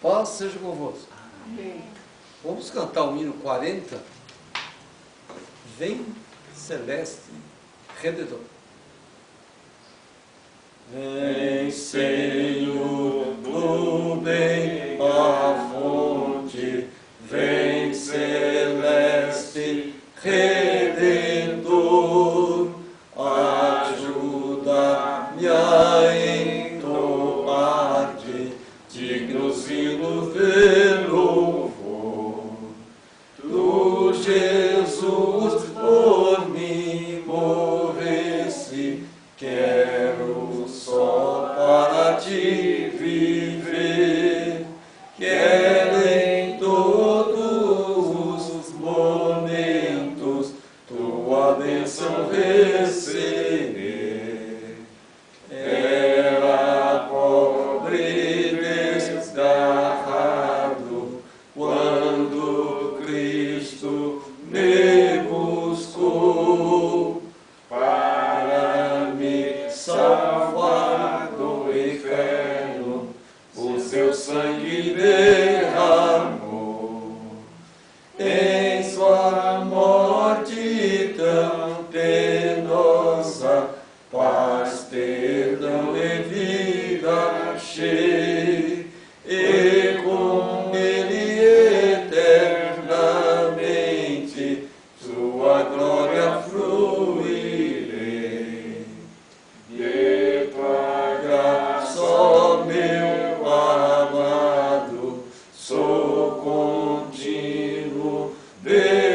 Paz seja convosco. Amém. Vamos cantar o hino 40. Vem, celeste Redentor. Vem, Senhor do bem, a fonte, vem, celeste Redentor, ajuda-me a entoar-te dignos hinos de louvor. Tu, Jesus, por mim morreste, quero só para ti viver, quero em todos os momentos tua bênção receber. Era pobre desgarrado quando Cristo me buscou para me salvar do inferno, o seu sangue derramou. Em sua morte tão penosa, paz, perdão e vida achei, e com ele eternamente sua glória fruirei. De tua graça, ó meu amado, sou contínuo devedor,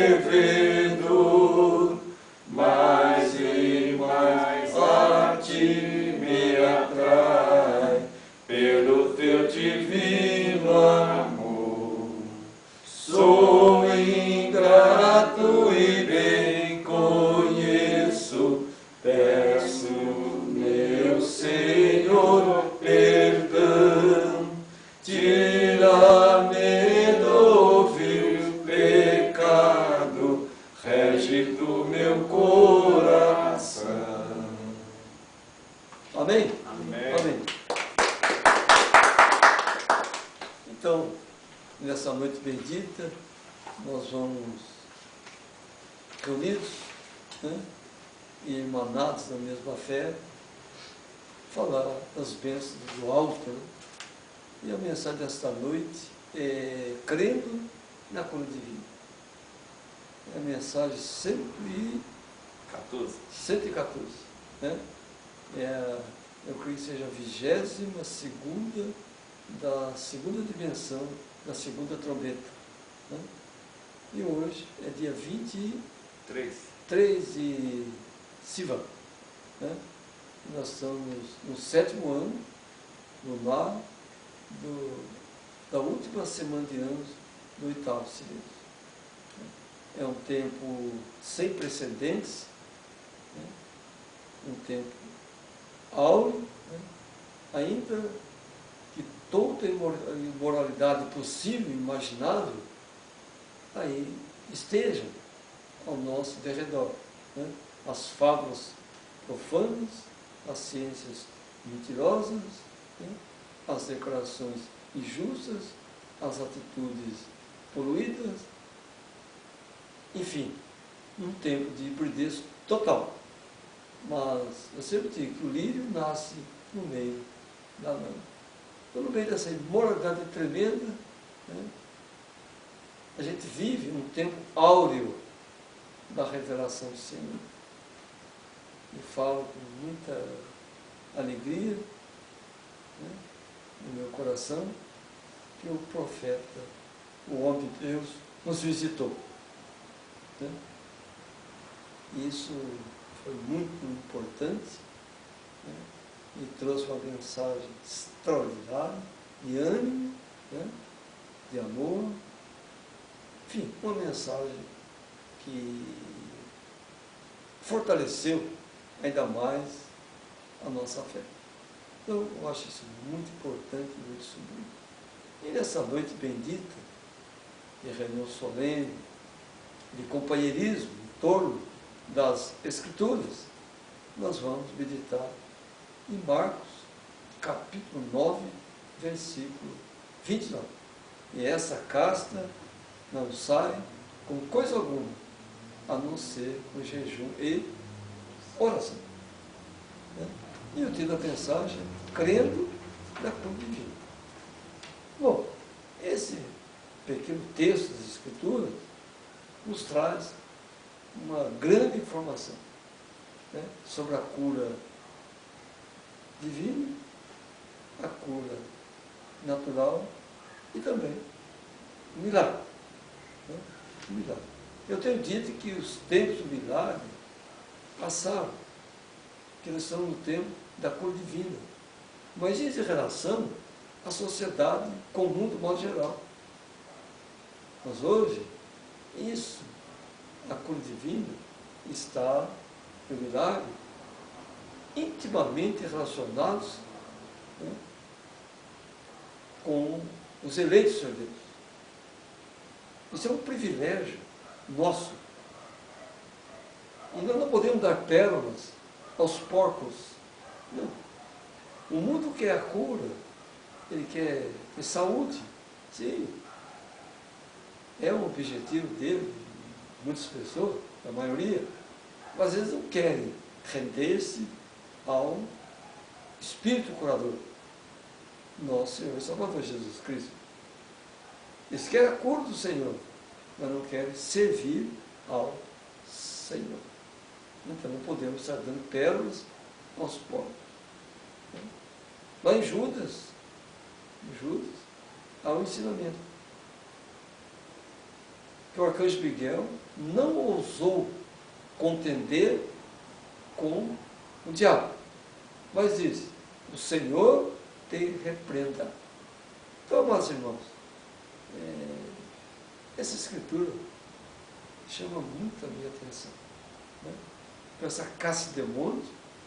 mais e mais a ti me atrai, pelo teu divino amor. Sou ingrato e bem conheço, peço, meu Senhor, perdão, tira-me do vil pecado, rege do meu coração. Amém? Amém. Amém. Então, nessa noite bendita, nós vamos reunidos, né, e irmanados na mesma fé, falar das bênçãos do alto. Né? E a mensagem desta noite é crendo na cura divina. É a mensagem 114. Né? Eu creio que seja a 22ª da segunda dimensão, da segunda trombeta. Né? E hoje é dia 23 de Sivan. Né? Nós estamos no 7º ano lunar da última semana de anos do 8º silêncio. É um tempo sem precedentes, né? Um tempo áureo, né? Ainda que toda a imoralidade possível e imaginável aí esteja ao nosso derredor. Né? As fábulas profanas, as ciências mentirosas, né? As declarações injustas, as atitudes poluídas, enfim, um tempo de hibridez total. Mas eu sempre digo que o lírio nasce no meio da lama. Então, no meio dessa imoralidade tremenda, né, a gente vive um tempo áureo da revelação do Senhor. E falo com muita alegria, né, no meu coração, que o profeta, o homem de Deus, nos visitou. Né? Isso foi muito importante, né? E trouxe uma mensagem extraordinária de ânimo, né? De amor, enfim, uma mensagem que fortaleceu ainda mais a nossa fé. Então, eu acho isso muito importante, muito sublime. E nessa noite bendita, de reunião solene, de companheirismo em torno das Escrituras, nós vamos meditar em Marcos, capítulo 9, versículo 29. E essa casta não sai com coisa alguma, a não ser com jejum e oração. Né? E o título da mensagem, crendo na cruz divina. Bom, esse pequeno texto das Escrituras nos traz uma grande informação, né, sobre a cura divina, a cura natural e também o milagre. Né? O milagre. Eu tenho dito que os tempos do milagre passaram, que nós estamos no tempo da cura divina. Mas isso em relação à sociedade comum do modo geral. Mas hoje, isso, a cura divina, está, no milagre, intimamente relacionados, né, com os eleitos de Deus. Isso é um privilégio nosso. E nós não podemos dar pérolas aos porcos. Não. O mundo quer a cura, ele quer ter saúde. Sim. É um objetivo dele, muitas pessoas, a maioria, mas eles não querem render-se ao Espírito curador, nosso Senhor e Salvador Jesus Cristo. Eles querem a cura do Senhor, mas não querem servir ao Senhor. Então não podemos estar dando pérolas aos pobres. Lá em Judas há um ensinamento. Que o arcanjo Miguel não ousou contender com o diabo, mas disse, o Senhor te repreenda. Então, amados irmãos, essa escritura chama muito a minha atenção. Né? Então, essa caça de demônios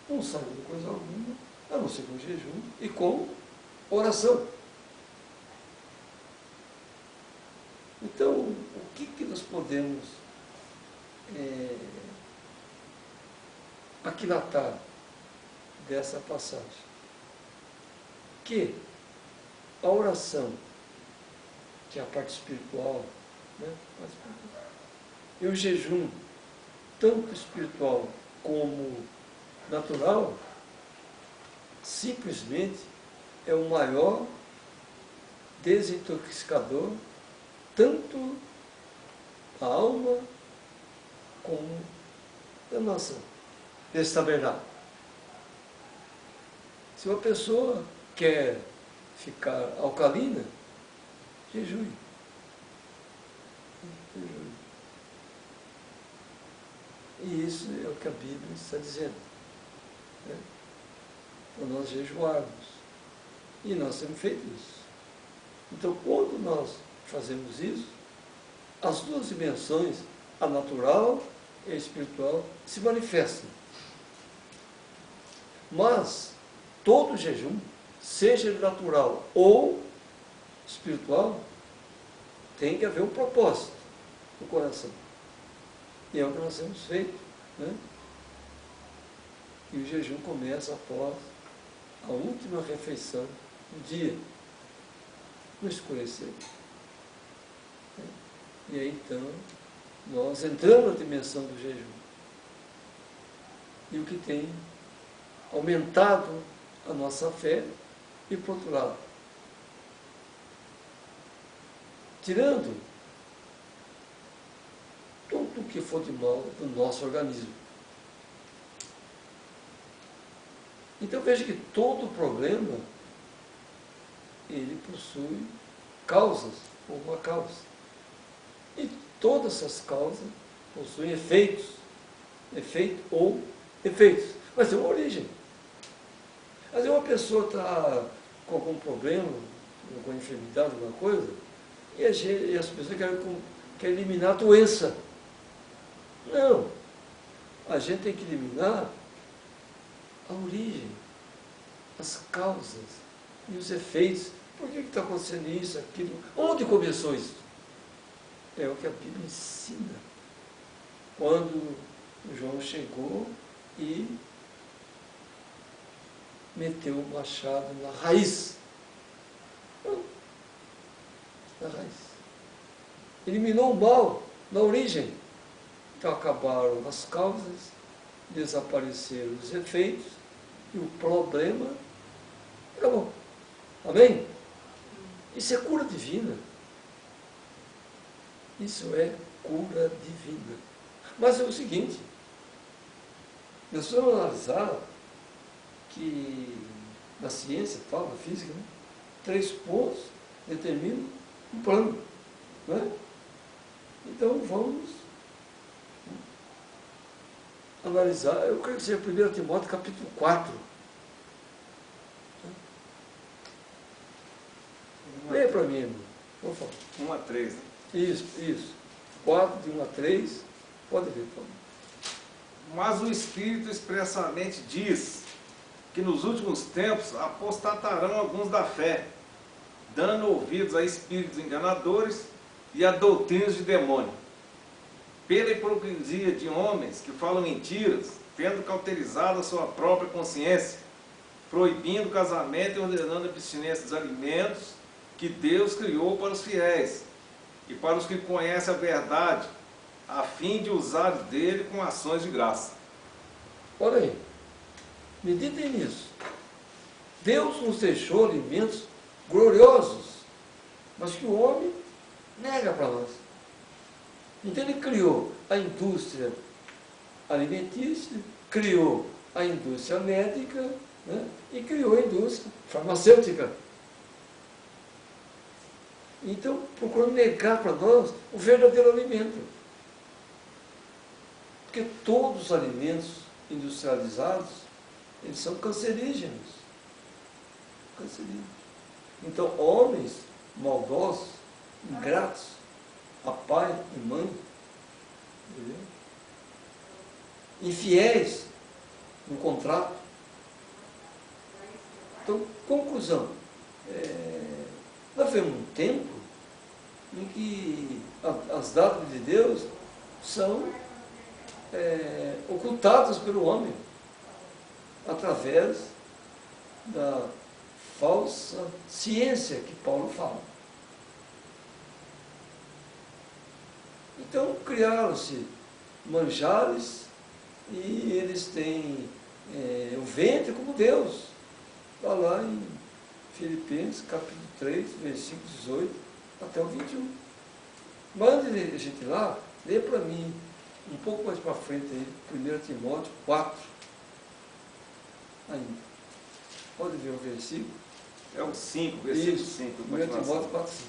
não sai de coisa alguma, a não ser com jejum e com oração. Então, o que nós podemos aquilatar dessa passagem? Que a oração, que é a parte espiritual, né, e o jejum, tanto espiritual como natural, simplesmente é o maior desintoxicador, tanto a alma como a nossa desse tabernáculo. Se uma pessoa quer ficar alcalina, jejue. E isso é o que a Bíblia está dizendo. Né? Para nós jejuarmos. E nós temos feito isso. Então, quando nós fazemos isso, as duas dimensões, a natural e a espiritual, se manifestam. Mas, todo jejum, seja ele natural ou espiritual, tem que haver um propósito no coração. E é o que nós temos feito. Né? E o jejum começa após a última refeição do dia, no escurecer. E aí, então, nós entramos na dimensão do jejum. E o que tem aumentado a nossa fé, e por outro lado, tirando tudo o que for de mal do nosso organismo. Então veja que todo problema, ele possui causas ou uma causa. E todas essas causas possuem efeitos, efeito ou efeitos, mas tem uma origem. Às vezes uma pessoa está com algum problema, alguma enfermidade, alguma coisa, e as pessoas querem eliminar a doença. Não. A gente tem que eliminar a origem, as causas e os efeitos. Por que está acontecendo isso, aquilo? Onde começou isso? É o que a Bíblia ensina. Quando João chegou e meteu o machado na raiz. na raiz. Eliminou o mal na origem. Então acabaram as causas, desapareceram os efeitos e o problema acabou. Amém? Isso é cura divina. Isso é cura divina. Mas é o seguinte, nós vamos analisar que na ciência, tal, na física, né, 3 pontos determinam um plano. Não é? Então vamos analisar, eu creio que seja 1 Timóteo capítulo 4. Leia para mim, irmão. Por favor. 1 a 3. Né? Isso. 4, de 1 a 3. Pode ver, por favor. Mas o Espírito expressamente diz que nos últimos tempos apostatarão alguns da fé, dando ouvidos a espíritos enganadores e a doutrinas de demônio, pela hipocrisia de homens que falam mentiras, tendo cauterizado a sua própria consciência, proibindo o casamento e ordenando a abstinência dos alimentos que Deus criou para os fiéis e para os que conhecem a verdade, a fim de usar dele com ações de graça. Olha aí, meditem nisso. Deus nos deixou alimentos gloriosos, mas que o homem nega para nós. Então ele criou a indústria alimentícia, criou a indústria médica, né, e criou a indústria farmacêutica. Então procurou negar para nós o verdadeiro alimento. Porque todos os alimentos industrializados, eles são cancerígenos. Então, homens maldosos, ingratos, a pai e mãe, entendeu? Infiéis no contrato. Então, conclusão, nós vivemos um tempo em que as dádivas de Deus são ocultadas pelo homem através da falsa ciência que Paulo fala. Então criaram-se manjares e eles têm o ventre como Deus. Está lá em Filipenses capítulo 3, versículo 18 até o 21. Mande a gente lá, lê para mim um pouco mais para frente aí, 1 Timóteo 4. Ainda. Pode ver o versículo. É o 5, versículo 5. 1 Timóteo 4, 5.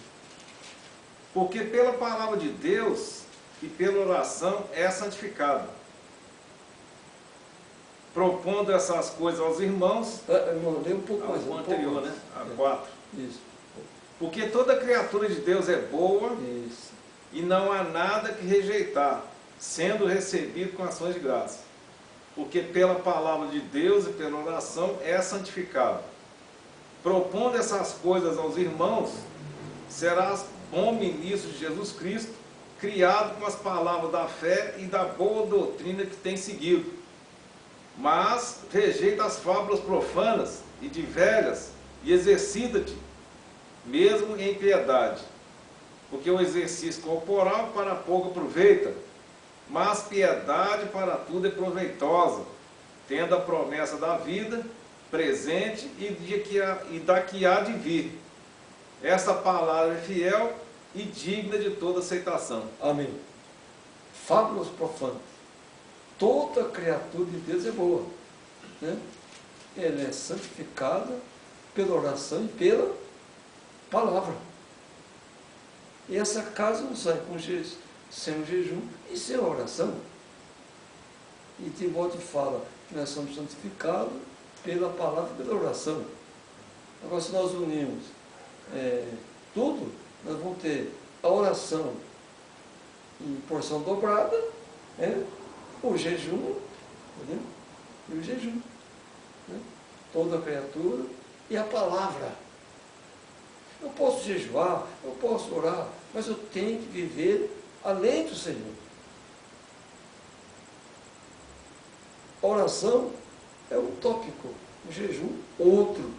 Porque pela palavra de Deus e pela oração é santificado, propondo essas coisas aos irmãos. Irmão, lê um pouco mais. O anterior, né? A 4. Isso. Porque toda criatura de Deus é boa. Isso. E não há nada que rejeitar, sendo recebido com ações de graça. Porque pela palavra de Deus e pela oração é santificado. Propondo essas coisas aos irmãos, serás bom ministro de Jesus Cristo, criado com as palavras da fé e da boa doutrina que tem seguido. Mas rejeita as fábulas profanas e de velhas e exercita-te, mesmo em piedade. Porque o exercício corporal para pouco aproveita, mas piedade para tudo é proveitosa, tendo a promessa da vida presente e da que há de vir. Essa palavra é fiel e digna de toda aceitação. Amém. Fábulas profanas. Toda criatura de Deus é boa, né? Ela é santificada pela oração e pela palavra. E essa casa não sai sem o jejum e sem a oração. E Timóteo fala que nós somos santificados pela palavra e pela oração. Agora, se nós unirmos tudo, nós vamos ter a oração em porção dobrada, o jejum, entendeu? E o jejum, né? Toda criatura e a palavra. Eu posso jejuar, eu posso orar, mas eu tenho que viver a lei do Senhor. A oração é um tópico, o jejum outro.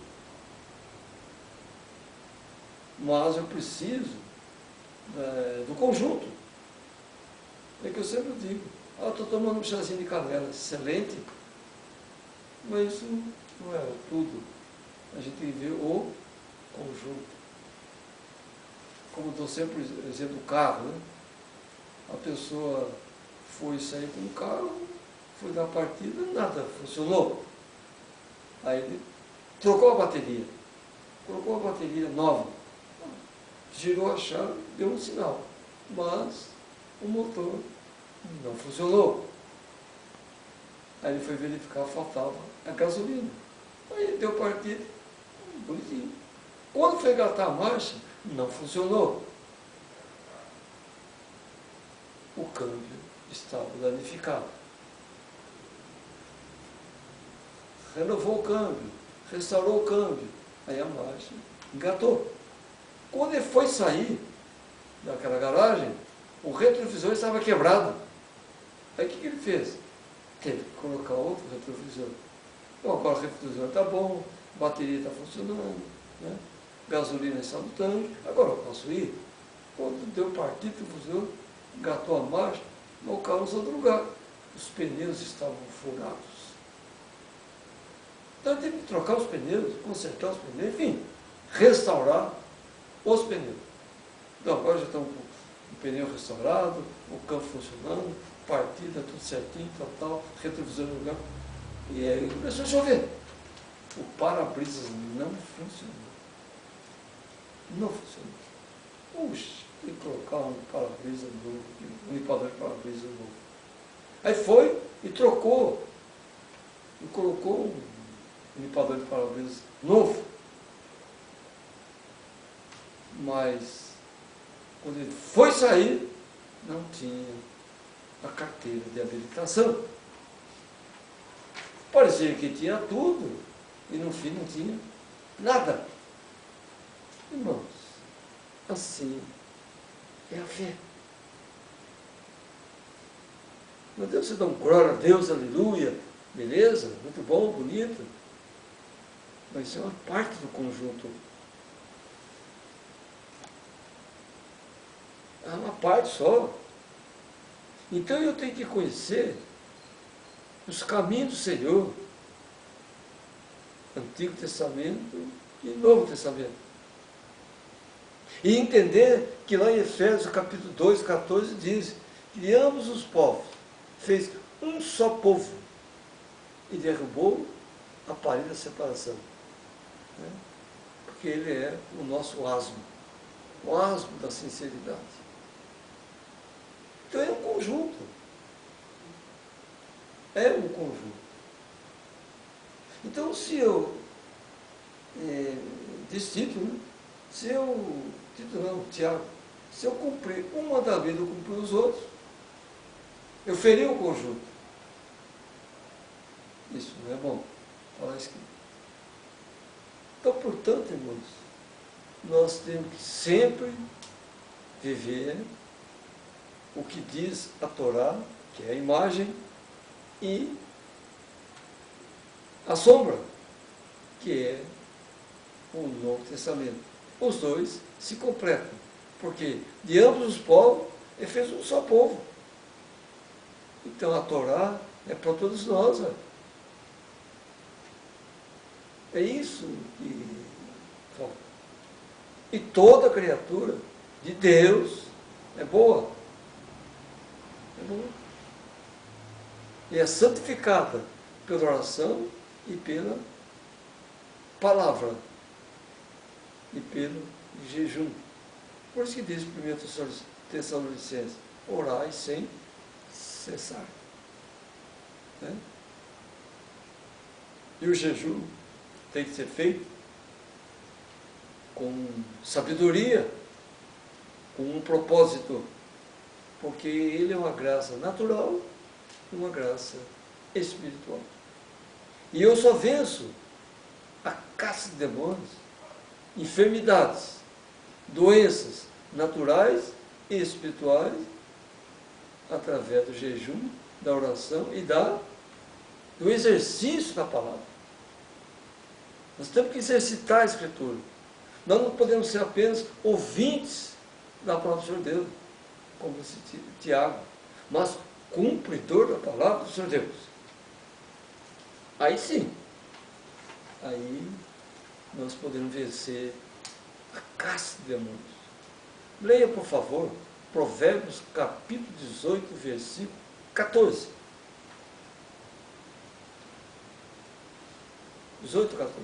Mas eu preciso do conjunto. É que eu sempre digo, estou tomando um chazinho de canela, excelente, mas isso não é tudo. A gente tem que ver o conjunto. Como eu dou sempre o exemplo do carro, né? A pessoa foi sair com o carro, foi dar partida, nada funcionou. Aí ele trocou a bateria, colocou a bateria nova, girou a chave, deu um sinal, mas o motor não funcionou. Aí ele foi verificar, faltava a gasolina. Aí ele deu partida, bonitinho. Quando foi engatar a marcha, não funcionou. O câmbio estava danificado. Renovou o câmbio, restaurou o câmbio, aí a marcha engatou. Quando ele foi sair daquela garagem, o retrovisor estava quebrado. Aí o que ele fez? Teve que colocar outro retrovisor. Então agora o retrovisor está bom, a bateria está funcionando, né? Gasolina está no tanque, agora eu posso ir. Quando deu partida, o retrovisor engatou a marcha, mas o carro não saiu do lugar. Os pneus estavam furados. Então ele teve que trocar os pneus, consertar os pneus, enfim, restaurar os pneus. Então agora já estão com o pneu restaurado, o campo funcionando, partida, tudo certinho, tal, retrovisor no lugar. E aí começou a chover. O para-brisas não funcionou. Não funcionou. Puxa, tem que colocar um para-brisa novo, um limpador de para-brisa novo. Aí foi e trocou. E colocou um limpador de para-brisa novo. Mas, quando ele foi sair, não tinha a carteira de habilitação. Parecia que tinha tudo, e no fim não tinha nada. Irmãos, assim é a fé. Não adianta você dar um glória a Deus, aleluia, beleza, muito bom, bonito, mas isso é uma parte do conjunto. É uma parte só. Então eu tenho que conhecer os caminhos do Senhor, Antigo Testamento e Novo Testamento. E entender que lá em Efésios capítulo 2, 14 diz que de ambos os povos fez um só povo e derrubou a parede da separação. Né? Porque ele é o nosso asmo, o asmo da sinceridade. Então é um conjunto. É um conjunto. Então, se eu, desse título, né? Se eu, título não, Tiago, se eu cumprir um mandamento, eu cumprir os outros, eu feri o conjunto. Isso não é bom. Falar isso aqui. Então, portanto, irmãos, nós temos que sempre viver o que diz a Torá, que é a imagem, e a sombra, que é o Novo Testamento. Os dois se completam, porque de ambos os povos ele fez um só povo. Então a Torá é para todos nós. É isso que falta. E toda criatura de Deus é boa. É boa. E é santificada pela oração e pela palavra e pelo jejum. Por isso que diz 1 Tessalonicenses, orai sem cessar. Né? E o jejum tem que ser feito com sabedoria, com um propósito, porque ele é uma graça natural e uma graça espiritual. E eu só venço a caça de demônios, enfermidades, doenças naturais e espirituais através do jejum, da oração e do exercício da palavra. Nós temos que exercitar a Escritura. Nós não podemos ser apenas ouvintes da palavra do Senhor Deus, como disse Tiago, mas cumpridor da palavra do Senhor Deus. Aí sim, aí nós podemos vencer a caça de demônios. Leia, por favor, Provérbios capítulo 18, versículo 14. 18, 14.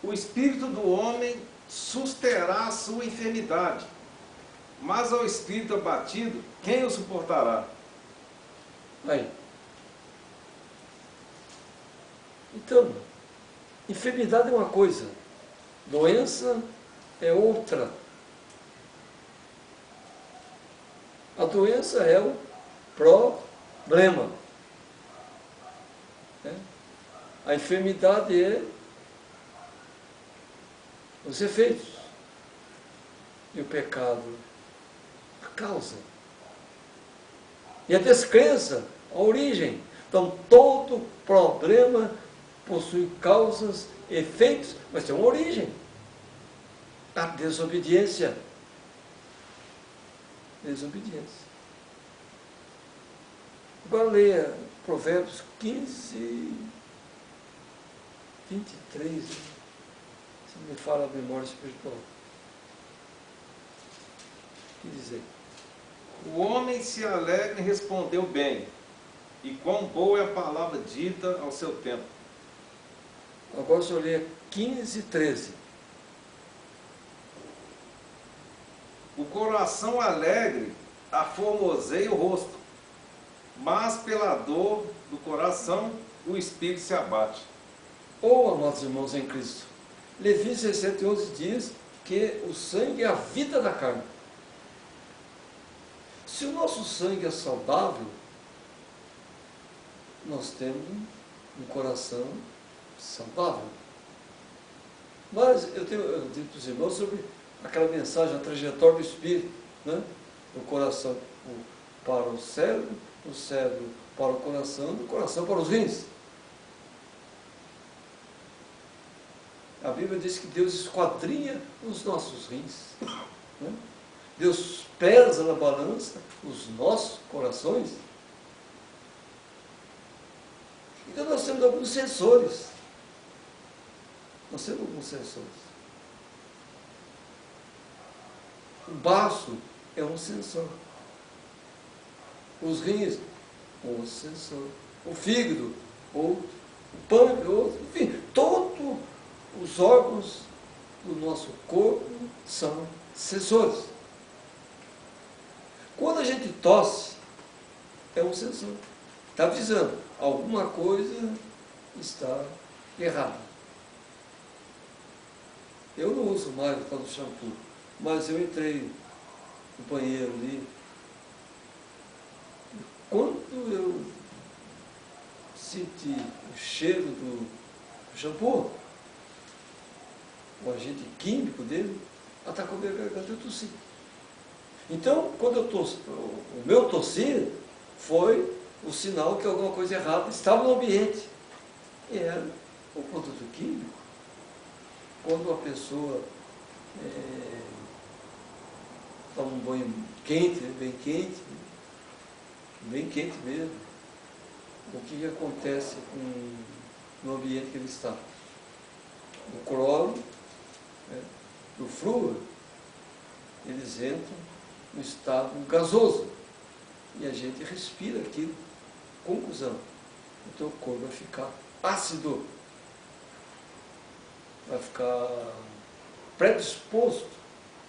O espírito do homem susterá a sua enfermidade, mas ao espírito abatido, quem o suportará? Aí. Então, enfermidade é uma coisa, doença é outra. A doença é o problema. A enfermidade é os efeitos. E o pecado, a causa. E a descrença, a origem. Então, todo problema possui causas, efeitos, mas tem uma origem. A desobediência. Desobediência. Agora leia Provérbios 15, 23, se me fala a memória espiritual. O que dizer? O homem se alegra e respondeu bem, e quão boa é a palavra dita ao seu tempo. Agora se eu ler 15, 13. O coração alegre aformoseia o rosto, mas pela dor do coração o espírito se abate. Ou, amados irmãos em Cristo, Levíticos 6:11 diz que o sangue é a vida da carne. Se o nosso sangue é saudável, nós temos um coração saudável. Mas eu digo para os irmãos sobre aquela mensagem, a trajetória do Espírito, né? Do coração para o cérebro, do cérebro para o coração, do coração para os rins. A Bíblia diz que Deus esquadrinha os nossos rins. Né? Deus pesa na balança os nossos corações. Então nós temos alguns sensores. Nós temos alguns sensores. O baço é um sensor. Os rins, outro sensor. O fígado, outro. O pâncreas, outro. Enfim, todos os órgãos do nosso corpo são sensores. Quando a gente tosse, é um sensor. Está avisando, alguma coisa está errada. Eu não uso mais o tal do shampoo, mas eu entrei no banheiro ali. Quando eu senti o cheiro do shampoo, o agente químico dele atacou minha garganta e eu tossi. Então, quando eu tossi, o meu tossir foi o sinal que alguma coisa errada estava no ambiente. E era o produto químico. Quando uma pessoa toma um banho quente, bem quente mesmo, o que acontece no ambiente que ele está? O cloro, o flúor, eles entram no estado gasoso e a gente respira aquilo. Conclusão, o teu corpo vai ficar ácido, vai ficar predisposto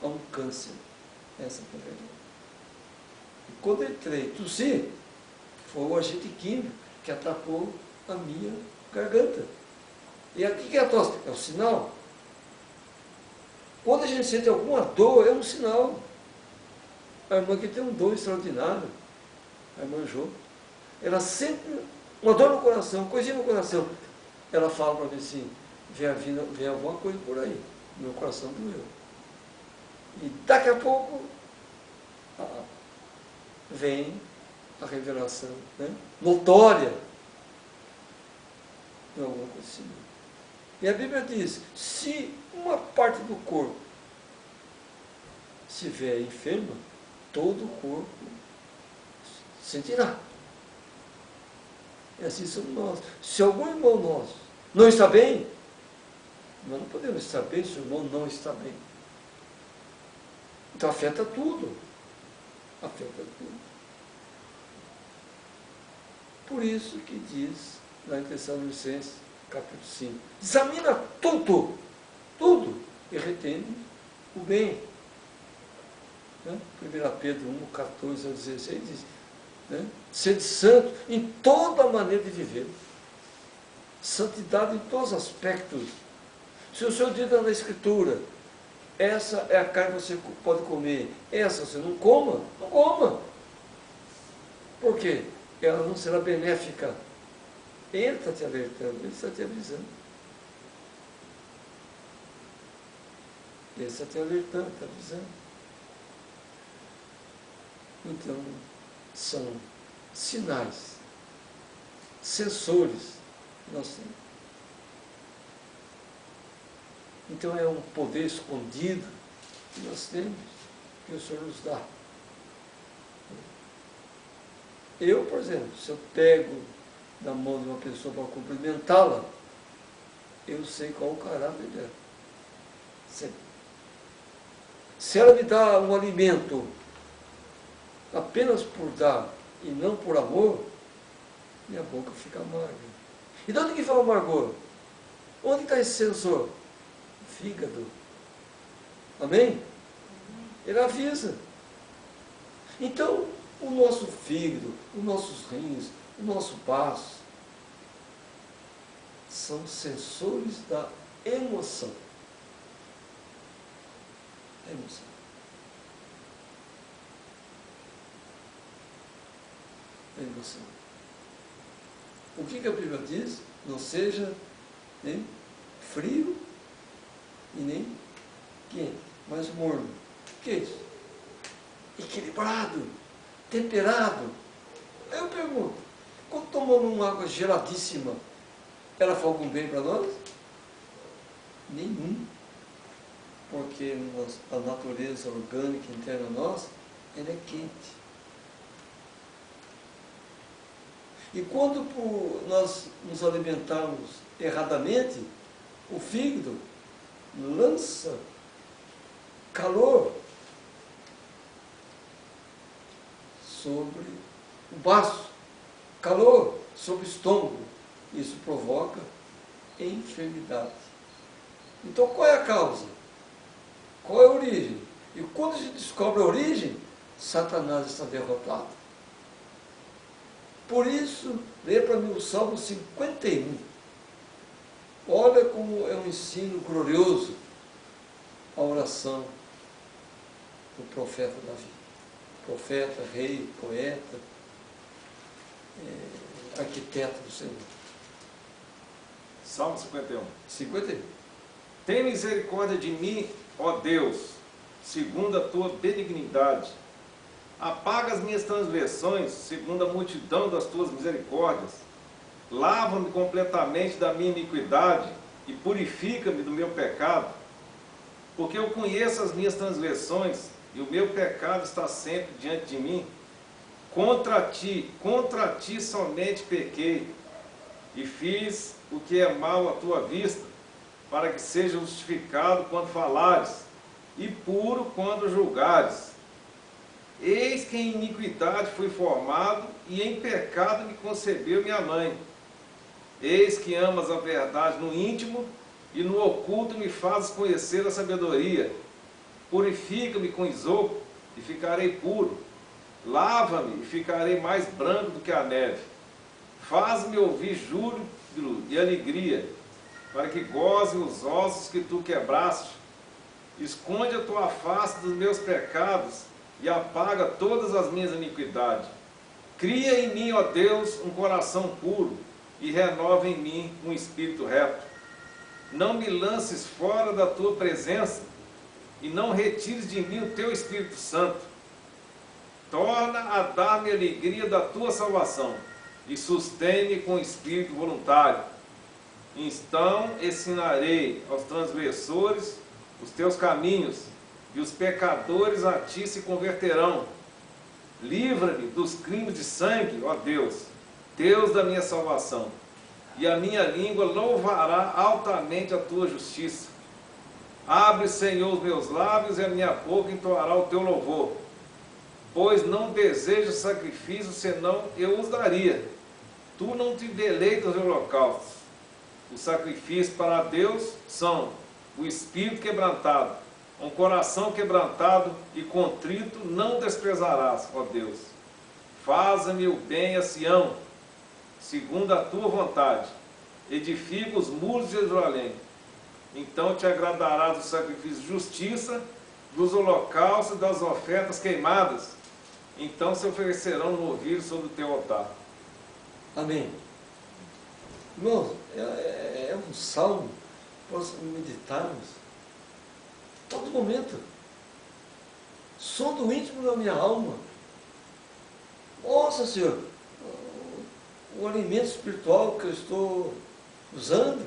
a um câncer. Essa é a verdade. E quando eu entrei, tossi, foi o agente químico que atacou a minha garganta. E aqui que é a tosse? É o sinal. Quando a gente sente alguma dor, é um sinal. A irmã aqui tem um dom extraordinário, a irmã Jô. Ela sente uma dor no coração, coisinha no coração. Ela fala para mim assim, vem alguma coisa por aí. Meu coração doeu. E daqui a pouco vem a revelação, né? Notória de alguma coisa assim. E a Bíblia diz, se uma parte do corpo estiver enferma, todo o corpo sentirá. E assim somos nós. Se algum irmão nosso não está bem, nós não podemos estar bem se o irmão não está bem. Então afeta tudo. Afeta tudo. Por isso que diz na Tessalonicenses, capítulo 5, examina tudo, tudo, e retém o bem. Né? 1 Pedro 1, 14 a 16 diz, né? Sede santo em toda maneira de viver. Santidade em todos os aspectos. Se o Senhor diz na Escritura, essa é a carne que você pode comer, essa você não coma, não coma. Por quê? Ela não será benéfica. Ele está te alertando, ele está te avisando. Ele está te alertando, está avisando. Então, são sinais, sensores que nós temos. Então é um poder escondido que nós temos, que o Senhor nos dá. Eu, por exemplo, se eu pego na mão de uma pessoa para cumprimentá-la, eu sei qual o caráter dela. Sempre. Se ela me dá um alimento apenas por dar e não por amor, minha boca fica amarga. E de onde que fala o amargor? Onde está esse sensor? O fígado. Amém? Ele avisa. Então, o nosso fígado, os nossos rins, o nosso baço, são sensores da emoção. Emoção. Emoção. O que a Bíblia diz? Não seja nem frio e nem quente, mas morno. O que é isso? Equilibrado, temperado. Aí eu pergunto, quando tomamos uma água geladíssima, ela faz algum bem para nós? Nenhum. Porque a natureza orgânica interna nossa, ela é quente. E quando nós nos alimentarmos erradamente, o fígado lança calor sobre o baço, calor sobre o estômago. Isso provoca enfermidade. Então, qual é a causa? Qual é a origem? E quando a gente descobre a origem, Satanás está derrotado. Por isso, lê para mim o Salmo 51. Olha como é um ensino glorioso a oração do profeta Davi. Profeta, rei, poeta, arquiteto do Senhor. Salmo 51. 51. Tem misericórdia de mim, ó Deus, segundo a tua benignidade. Apaga as minhas transgressões, segundo a multidão das tuas misericórdias. Lava-me completamente da minha iniquidade e purifica-me do meu pecado. Porque eu conheço as minhas transgressões e o meu pecado está sempre diante de mim. Contra ti somente pequei e fiz o que é mal à tua vista, para que seja justificado quando falares e puro quando julgares. Eis que em iniquidade fui formado, e em pecado me concebeu minha mãe. Eis que amas a verdade no íntimo, e no oculto me fazes conhecer a sabedoria. Purifica-me com isopo, e ficarei puro. Lava-me, e ficarei mais branco do que a neve. Faz-me ouvir júbilo e alegria, para que gozem os ossos que tu quebraste. Esconde a tua face dos meus pecados, e apaga todas as minhas iniquidades. Cria em mim, ó Deus, um coração puro, e renova em mim um espírito reto. Não me lances fora da tua presença, e não retires de mim o teu Espírito Santo. Torna a dar-me a alegria da tua salvação, e sustém-me com espírito voluntário. Então ensinarei aos transgressores os teus caminhos, e os pecadores a ti se converterão. Livra-me dos crimes de sangue, ó Deus, Deus da minha salvação, e a minha língua louvará altamente a tua justiça. Abre, Senhor, os meus lábios, e a minha boca entoará o teu louvor. Pois não desejo sacrifício, senão eu os daria. Tu não te deleitas nos holocaustos. Os sacrifícios para Deus são o espírito quebrantado, um coração quebrantado e contrito não desprezarás, ó Deus. Faze-me o bem a Sião, segundo a tua vontade. Edifica os muros de Jerusalém. Então te agradarás do sacrifício de justiça, dos holocaustos e das ofertas queimadas. Então se oferecerão novilhos sobre o teu altar. Amém. Irmãos, é um salmo para nós meditarmos todo momento. Som do íntimo da minha alma. Nossa, Senhor, o alimento espiritual que eu estou usando,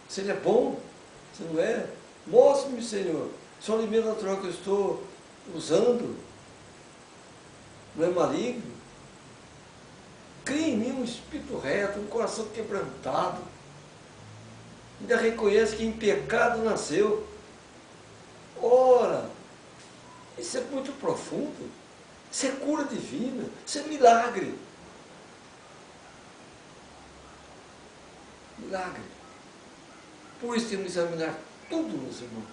se ele é bom, se não é, mostre-me, Senhor, se o alimento natural que eu estou usando não é maligno. Crie em mim um espírito reto, um coração quebrantado. Ainda reconhece que em pecado nasceu. Ora, isso é muito profundo. Isso é cura divina. Isso é milagre. Milagre. Por isso temos que examinar tudo, meus irmãos,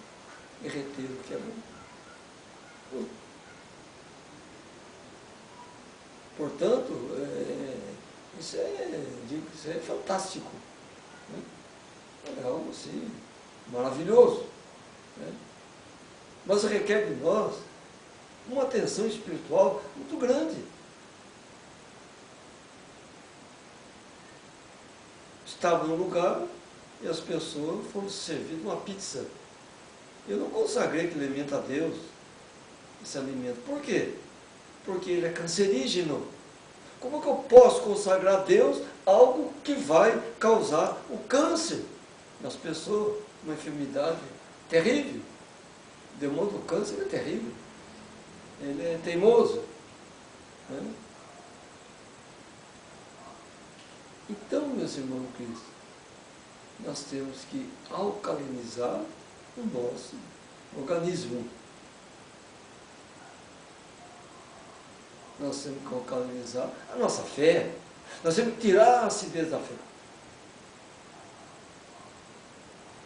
e reter o que é bom. Tudo. Portanto, isso é fantástico. Né? É algo assim, maravilhoso. Né? Mas requer de nós uma atenção espiritual muito grande. Estava num lugar e as pessoas foram servir uma pizza. Eu não consagrei aquele alimento a Deus, esse alimento. Por quê? Porque ele é cancerígeno. Como que eu posso consagrar a Deus algo que vai causar o câncer nas pessoas? Uma enfermidade terrível. O demônio do câncer é terrível. Ele é teimoso. Né? Então, meus irmãos em Cristo, nós temos que alcalinizar o nosso organismo. Nós temos que alcalinizar a nossa fé. Nós temos que tirar a acidez da fé.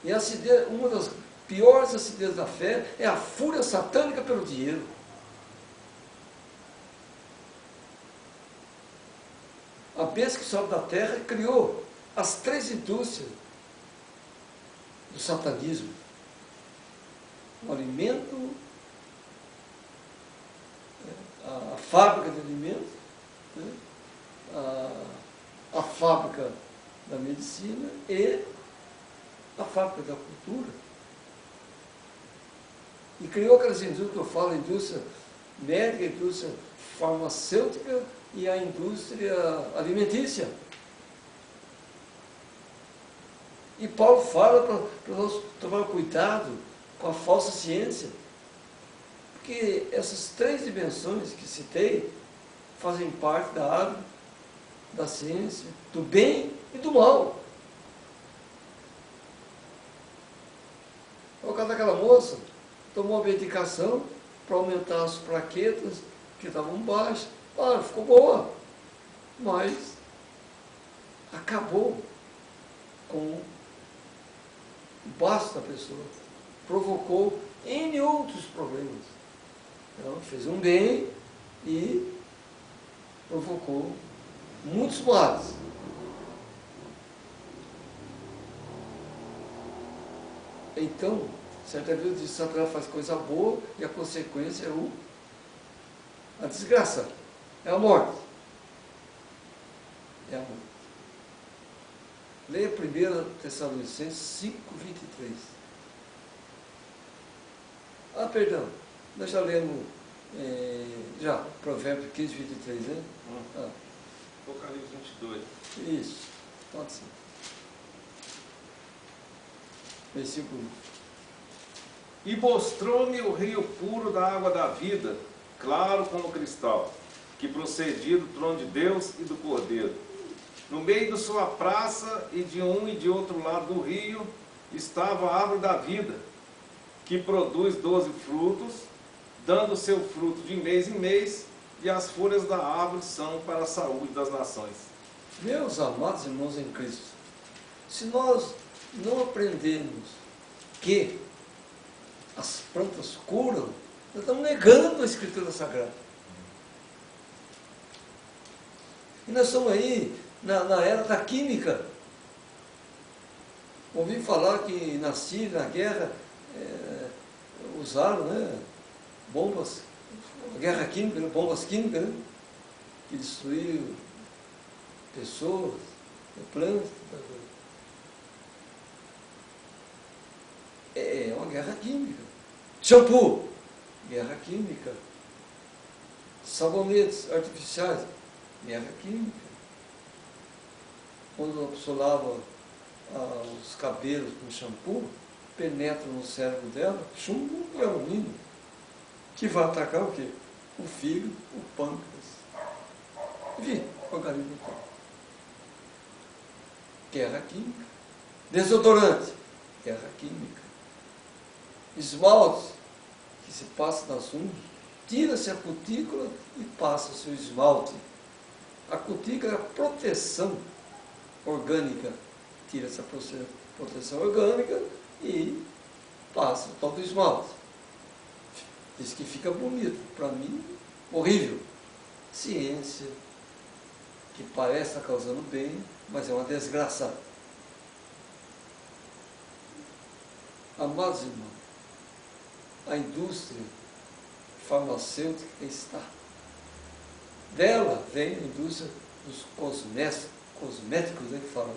E a acidez, uma das piores acidez da fé é a fúria satânica pelo dinheiro. A besta que sobe da terra criou as 3 indústrias do satanismo. O alimento, a fábrica de alimentos, né? a fábrica da medicina e a fábrica da cultura. E criou aquelas indústrias que eu falo, a indústria médica, a indústria farmacêutica e a indústria alimentícia. E Paulo fala para nós tomar cuidado com a falsa ciência. Porque essas 3 dimensões que citei fazem parte da árvore, da ciência, do bem e do mal. O caso daquela moça tomou uma medicação para aumentar as plaquetas que estavam baixas. Claro, ficou boa, mas acabou com o baço da pessoa. Provocou N outros problemas. Então, fez um bem e provocou muitos males. Então, certa vez disse, Satanás faz coisa boa e a consequência é a desgraça, é a morte. É a morte. Leia 1 Tessalonicenses 5:23. Perdão, nós já lemos Provérbios 15:23, né? Apocalipse 22. Isso, pode ser. versículo 1. E mostrou-me o rio puro da água da vida, claro como cristal, que procedia do trono de Deus e do Cordeiro. No meio de sua praça, e de um e de outro lado do rio, estava a árvore da vida, que produz 12 frutos, dando seu fruto de mês em mês, e as folhas da árvore são para a saúde das nações. Meus amados irmãos em Cristo, se nós não aprendermos que as plantas curam, nós estamos negando a Escritura Sagrada. E nós estamos aí na era da química. Ouvi falar que na Síria, na guerra, usaram, né, bombas, guerra química, né, bombas químicas, né, que destruíram pessoas, plantas. É uma guerra química. Shampoo, guerra química. Sabonetes artificiais, guerra química. Quando a pessoa lava os cabelos com shampoo, penetra no cérebro dela chumbo e alumínio, que vai atacar o quê? O fígado, o pâncreas. Enfim, o organismo todo. Guerra química. Desodorante, guerra química. Esmalte que se passa nas unhas, tira-se a cutícula e passa o seu esmalte. A cutícula é a proteção orgânica, tira-se a proteção orgânica e passa o tal do esmalte. Diz que fica bonito. Para mim, horrível. Ciência, que parece estar causando bem, mas é uma desgraça. Amados irmãos, a indústria farmacêutica está. Dela vem a indústria dos cosméticos, né, que falam,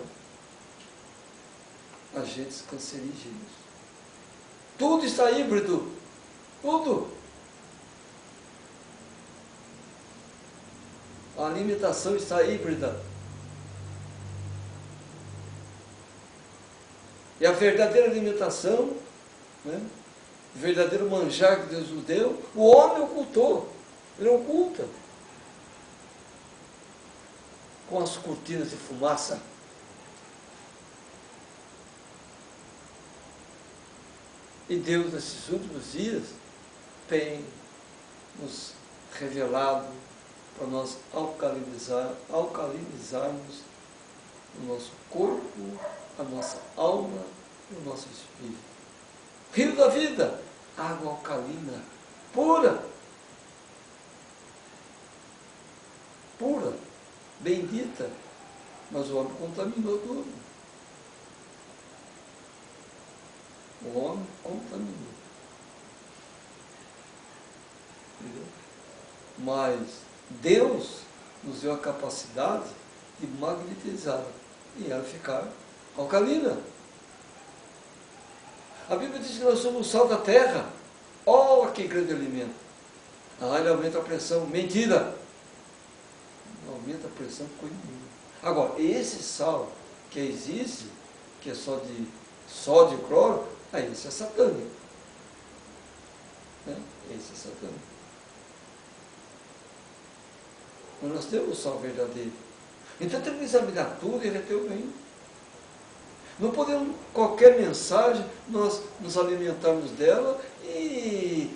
agentes cancerígenos. Tudo está híbrido. Tudo. A alimentação está híbrida. E a verdadeira alimentação, né, o verdadeiro manjar que Deus nos deu, o homem ocultou. Ele oculta. Com as cortinas de fumaça. E Deus, nesses últimos dias, tem nos revelado para nós alcalinizarmos o nosso corpo, a nossa alma e o nosso espírito. Rio da vida, água alcalina, pura, pura, bendita, mas o homem contaminou tudo. O homem contaminou. Entendeu? Mas Deus nos deu a capacidade de magnetizar e ela ficar alcalina. A Bíblia diz que nós somos o sal da terra. Oh, que grande alimento! Ah, ele aumenta a pressão. Mentira! Não aumenta a pressão coisa nenhuma. Agora, esse sal que existe, que é só de sódio e cloro, aí esse é satânico. Né? Esse é satânico. Mas nós temos o sal verdadeiro. Então temos que examinar tudo e reter o bem. Não podemos, qualquer mensagem, nós nos alimentarmos dela e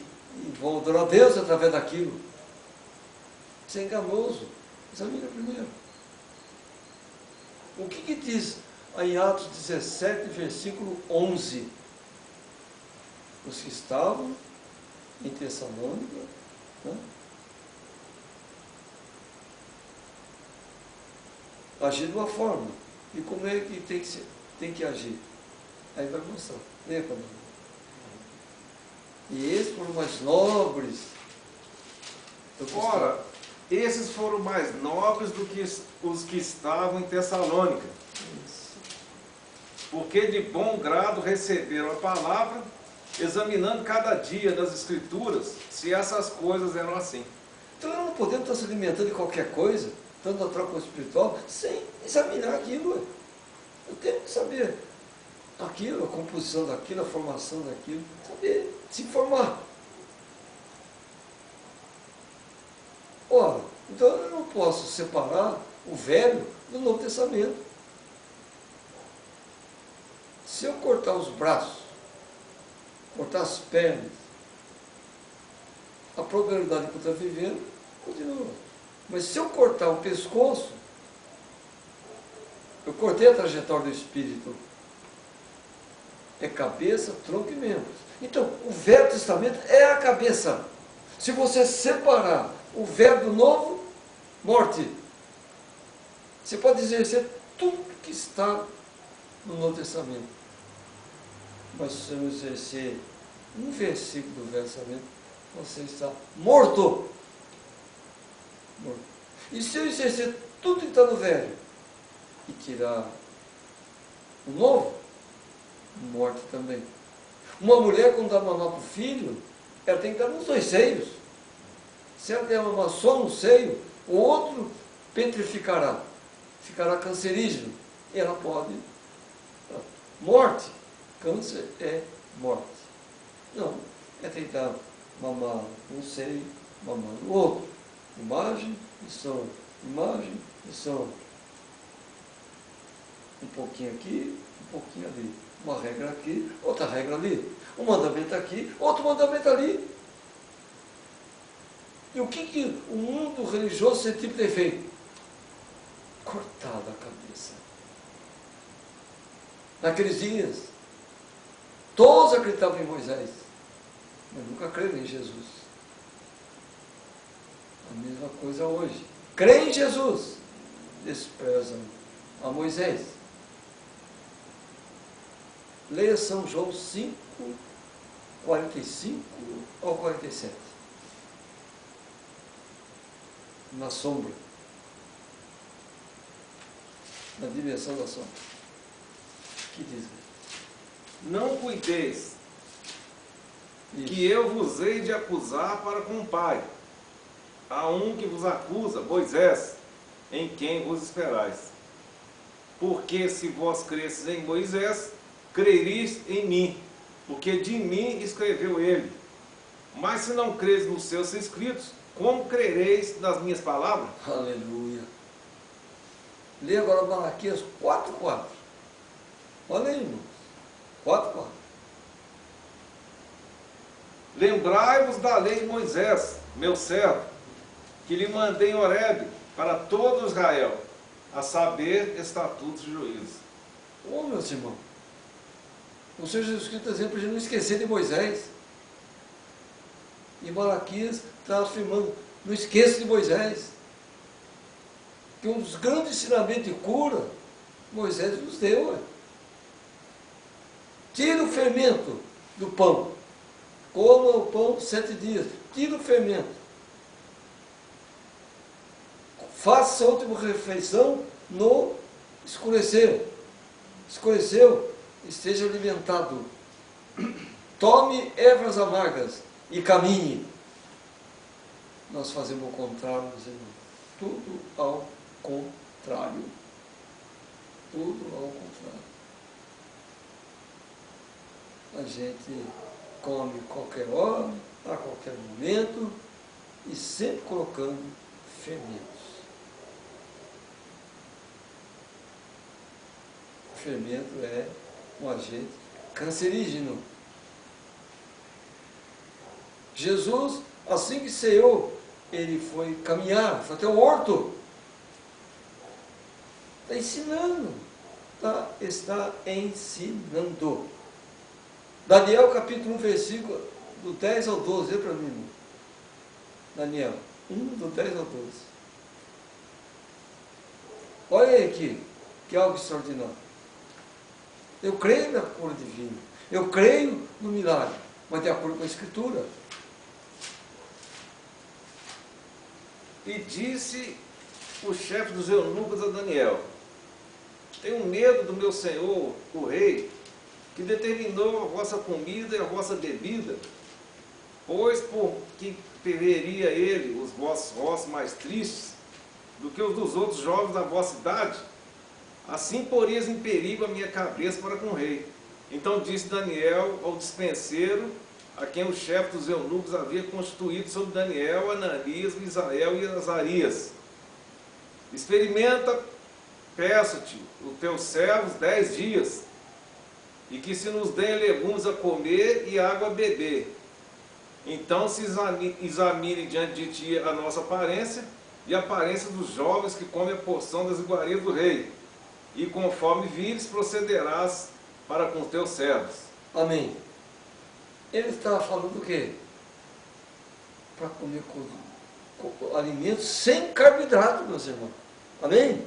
vamos adorar a Deus através daquilo. Isso é enganoso. Examina primeiro. O que diz em Atos 17, versículo 11? Os que estavam em Tessalônica, né, agir de uma forma. E como é que tem que agir? Aí vai mostrar. Leia para mim. E esses foram mais nobres. Ora, esses foram mais nobres do que os que estavam em Tessalônica. Isso. Porque de bom grado receberam a palavra, examinando cada dia das Escrituras, se essas coisas eram assim. Então nós não podemos estar se alimentando de qualquer coisa, tanto na troca espiritual, sem examinar aquilo. Eu tenho que saber. aquilo, a composição daquilo, a formação daquilo, saber se informar. Ora, então eu não posso separar o Velho do Novo Testamento. Se eu cortar os braços, cortar as pernas, a probabilidade que eu estou vivendo continua. Mas se eu cortar o pescoço, eu cortei a trajetória do Espírito. É cabeça, tronco e membros. Então, o Velho Testamento é a cabeça. Se você separar o Velho do Novo, morte. Você pode exercer tudo que está no Novo Testamento. Mas se você não exercer um versículo do Velho Testamento, você está morto. Morto. E se eu exercer tudo que está no Velho e tirar o Novo, morte também. Uma mulher, quando dá mamar para o filho, ela tem que dar nos dois seios. Se ela der mamar só no seio, o outro petrificará, ficará cancerígeno. E ela pode. Morte. Câncer é morte. Não, é tentar mamar um seio, mamar no outro. Imagem e som. Imagem e som. Um pouquinho aqui, um pouquinho ali. Uma regra aqui, outra regra ali. Um mandamento aqui, outro mandamento ali. E o que o mundo religioso científico tem feito? Cortado a cabeça. Naqueles dias, todos acreditavam em Moisés, mas nunca creram em Jesus. A mesma coisa hoje. Creem em Jesus, desprezam a Moisés. Leia São João 5, 45 ao 47. Na sombra. Na dimensão da sombra. Que diz? Não cuideis, Isso. que eu vos hei de acusar para com o Pai. Há um que vos acusa, Moisés, em quem vos esperais. Porque se vós cresces em Moisés, crereis em mim, porque de mim escreveu ele. Mas se não creres nos seus escritos, como crereis nas minhas palavras? Aleluia. Lê agora Malaquias 4:4. Olha aí, irmãos. 4:4. Lembrai-vos da lei de Moisés, meu servo, que lhe mandei em Horebe para todo Israel, a saber, estatutos e juízos. Ô, meus irmãos, o Senhor Jesus Cristo está dizendo para a gente não esquecer de Moisés. E Malaquias está afirmando, não esqueça de Moisés. Que um dos grandes ensinamentos de cura, Moisés nos deu. Tira o fermento do pão. Coma o pão 7 dias. Tira o fermento. Faça a última refeição no escurecer. Escureceu, esteja alimentado. Tome ervas amargas e caminhe. Nós fazemos o contrário, meus irmãos. Tudo ao contrário. Tudo ao contrário. A gente come qualquer hora, a qualquer momento, e sempre colocando fermentos. O fermento é um agente cancerígeno. Jesus, assim que ceou, ele foi caminhar, foi até o horto. Está ensinando. Está ensinando. Daniel capítulo 1, versículo do 10 ao 12. Vê para mim, irmão. Daniel 1, do 10 ao 12. Olha aí aqui, que é algo extraordinário. Eu creio na cura divina. Eu creio no milagre, mas de acordo com a Escritura. E disse o chefe dos eunucos a Daniel: tenho medo do meu senhor, o rei, que determinou a vossa comida e a vossa bebida, pois porque veria ele os vossos rostos mais tristes do que os dos outros jovens da vossa idade, assim porias em perigo a minha cabeça para com o rei. Então disse Daniel ao dispenseiro, a quem o chefe dos eunucos havia constituído sobre Daniel, Ananias, Misael e Azarias: experimenta, peço-te, os teus servos 10 dias, e que se nos deem legumes a comer e água a beber. Então se examine diante de ti a nossa aparência e a aparência dos jovens que comem a porção das iguarias do rei, e conforme vires procederás para com os teus servos. Amém. Ele está falando o quê? Para comer alimentos sem carboidrato, meus irmãos. Amém?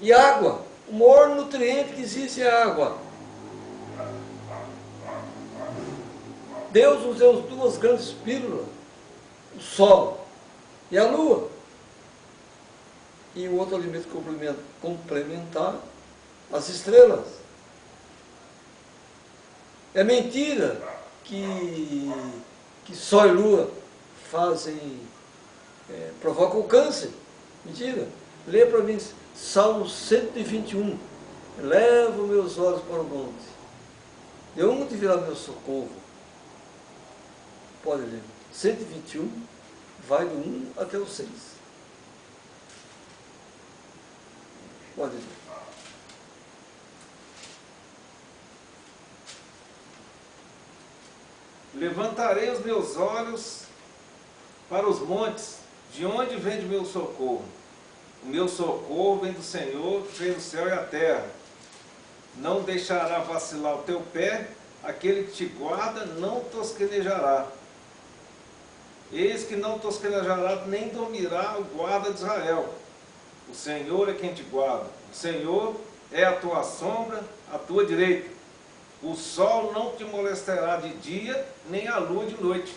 E água. O maior nutriente que existe é a água. Deus nos deu duas grandes pílulas: o sol e a lua. E o outro alimento complementar, as estrelas. É mentira que sol e lua provocam o câncer. Mentira. Lê para mim Salmo 121. Levo meus olhos para o monte. De onde virá meu socorro? Pode ler. 121, vai do 1 até o 6. Pode ler. Levantarei os meus olhos para os montes, de onde vem o meu socorro? O meu socorro vem do Senhor, que fez o céu e a terra. Não deixará vacilar o teu pé, aquele que te guarda não tosquenejará. Eis que não tosquenejará, nem dormirá o guarda de Israel. O Senhor é quem te guarda. O Senhor é a tua sombra, a tua direita. O sol não te molestará de dia, nem a lua de noite.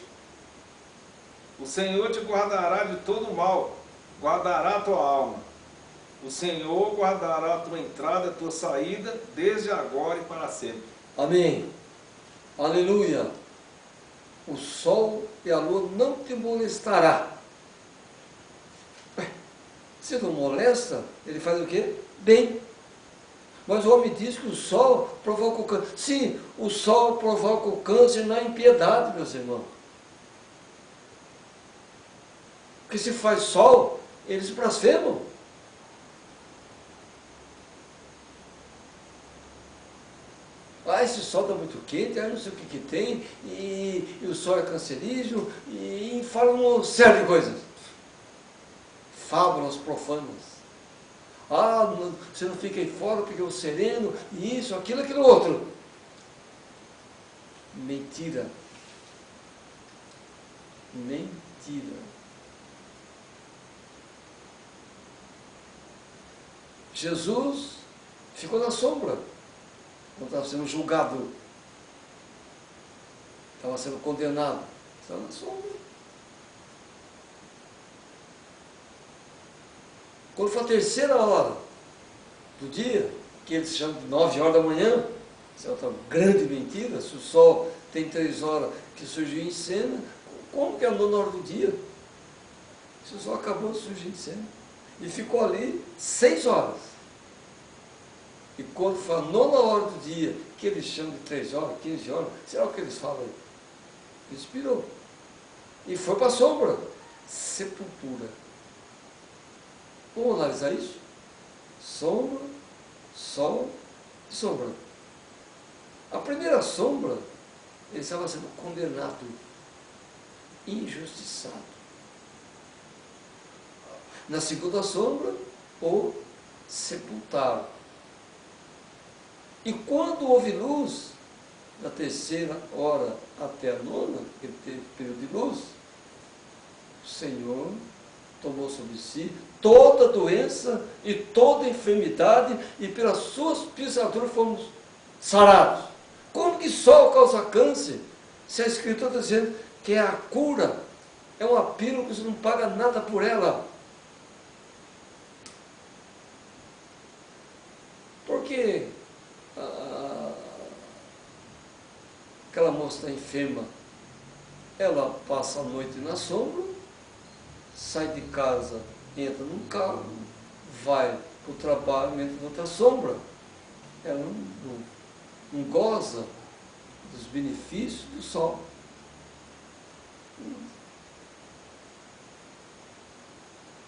O Senhor te guardará de todo mal, guardará a tua alma. O Senhor guardará a tua entrada e a tua saída, desde agora e para sempre. Amém. Aleluia. O sol e a lua não te molestará. Se não molesta, ele faz o quê? Bem. Mas o homem diz que o sol provoca o câncer. Sim, o sol provoca o câncer na impiedade, meus irmãos. Porque se faz sol, eles blasfemam. Ah, esse sol está muito quente, não sei o que tem, e o sol é cancerígeno, e falam uma série de coisas. Fábulas profanas. Ah, você não fica aí fora porque o sereno, e isso, aquilo, aquilo outro. Mentira. Mentira. Jesus ficou na sombra, quando estava sendo julgado, estava sendo condenado, estava na sombra. Quando foi a terceira hora do dia, que eles chamam de 9 horas da manhã, isso é outra grande mentira. Se o sol tem 3 horas que surgiu em cena, como que é a 9 hora do dia? Se o sol acabou de surgir em cena. E ficou ali 6 horas. E quando foi a 9ª hora do dia, que eles chamam de 3 horas, 15 horas, será o que eles falam aí? Expirou. E foi para a sombra. Sepultura. Vamos analisar isso? Sombra, sol e sombra. A primeira sombra, ele estava sendo condenado, injustiçado. Na segunda sombra, o sepultaram. E quando houve luz, da terceira hora até a 9ª, que teve período de luz, o Senhor tomou sobre si toda doença e toda enfermidade, e pelas suas pisaduras fomos sarados. Como que sol causa câncer? Se a Escritura está dizendo que é a cura, é uma pílula que você não paga nada por ela. Porque aquela moça está enferma, ela passa a noite na sombra, sai de casa, entra num carro, vai para o trabalho, entra em outra sombra. Ela não goza dos benefícios do sol.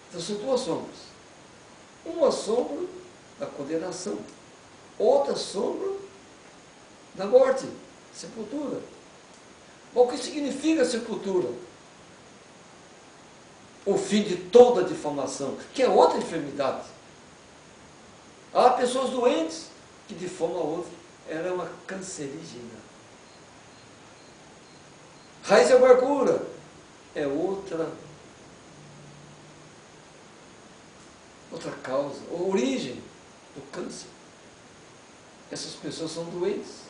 Então são duas sombras. Uma sombra da condenação, outra sombra da morte, sepultura. Mas o que significa sepultura? O fim de toda difamação, que é outra enfermidade. Há pessoas doentes que difamam a outra. Ela é uma cancerígena. Raiz de amargura é outra causa, ou origem do câncer. Essas pessoas são doentes.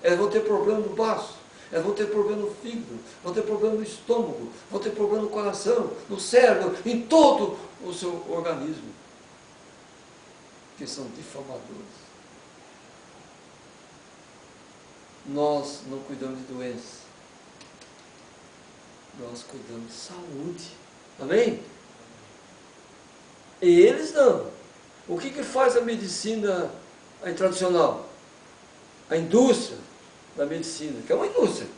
Elas vão ter problema no baço, elas vão ter problema no fígado, vão ter problema no estômago, vão ter problema no coração, no cérebro, em todo o seu organismo. Que são difamadores. Nós não cuidamos de doenças. Nós cuidamos de saúde. Amém? E eles não. O que faz a medicina tradicional? A indústria da medicina, que é uma indústria,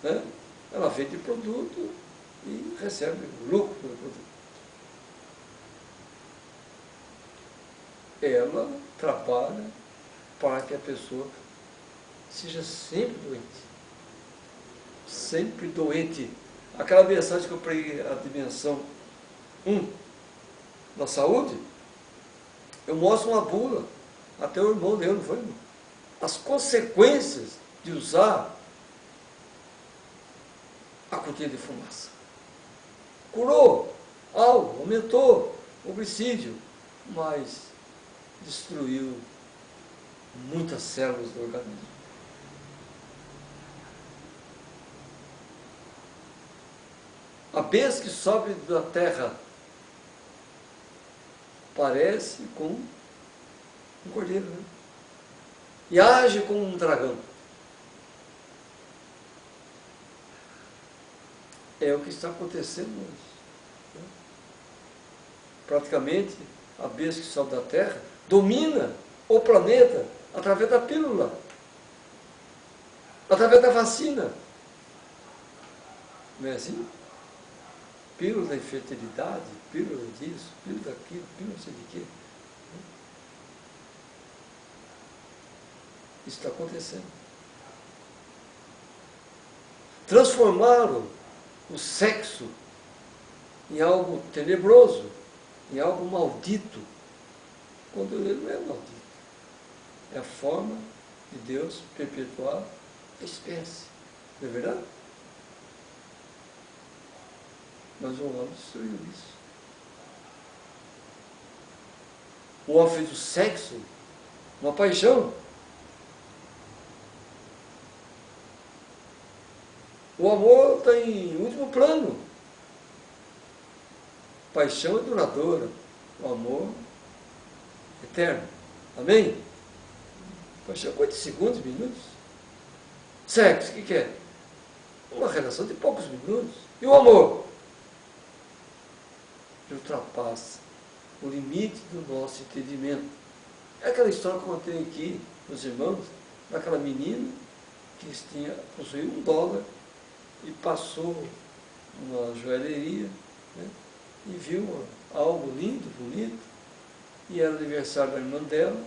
né? Ela vende produto e recebe lucro pelo produto. Ela trabalha para que a pessoa seja sempre doente. Sempre doente. Aquela mensagem que eu preguei, a dimensão 1 da saúde, eu mostro uma bula, até o irmão dele, não foi, irmão? As consequências de usar a cortina de fumaça. Curou algo, aumentou o glicídio, mas destruiu muitas células do organismo. A besta que sobe da terra parece com um cordeiro, né? E age como um dragão. É o que está acontecendo hoje, né? Praticamente, a besta que sobe da terra domina o planeta através da pílula, através da vacina. Não é assim? Pílula da infertilidade, pílula disso, pílula daquilo, pílula não sei de quê. Isso está acontecendo. Transformaram o sexo em algo tenebroso, em algo maldito, quando ele não é maldito. É a forma de Deus perpetuar a espécie. Não é verdade? Mas o homem destruiu isso. O homem fez o sexo uma paixão. O amor está em último plano. Paixão é duradoura. O amor é eterno. Amém? Paixão é quantos segundos, minutos? Sexo, o que é? Uma relação de poucos minutos. E o amor? Ultrapassa o limite do nosso entendimento. É aquela história que eu contei aqui, os irmãos, daquela menina que possuía $1 e passou numa joalheria, né, e viu algo lindo, bonito, e era aniversário da irmã dela,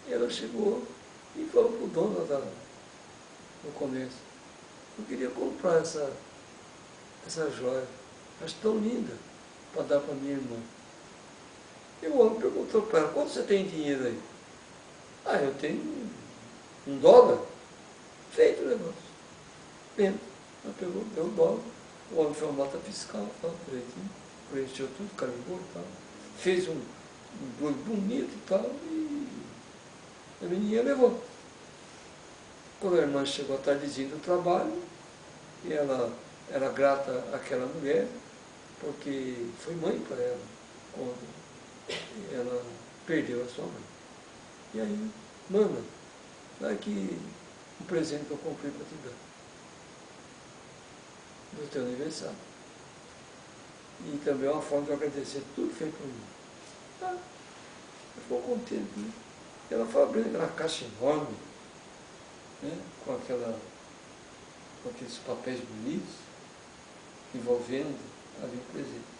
e ela chegou e falou para o dono do comércio: eu queria comprar essa joia, acho tão linda, para dar para minha irmã. E o homem perguntou para ela: quanto você tem dinheiro aí? Ah, eu tenho $1. Feito o negócio. Vendo. Ela pegou, deu $1. O homem fez uma nota fiscal, direitinho, preencheu tudo, carimbou e tal. Fez um bolo bonito e tal, e a menina levou. Quando a irmã chegou à tardezinha do trabalho, e ela era grata àquela mulher, porque foi mãe para ela, quando ela perdeu a sua mãe. E aí, manda, dá aqui um presente que eu comprei para te dar, no teu aniversário. E também é uma forma de agradecer tudo que fez por mim. Tá? Ela ficou contente, né? Ela foi abrindo aquela caixa enorme, né, com aqueles papéis bonitos, envolvendo ali o presente.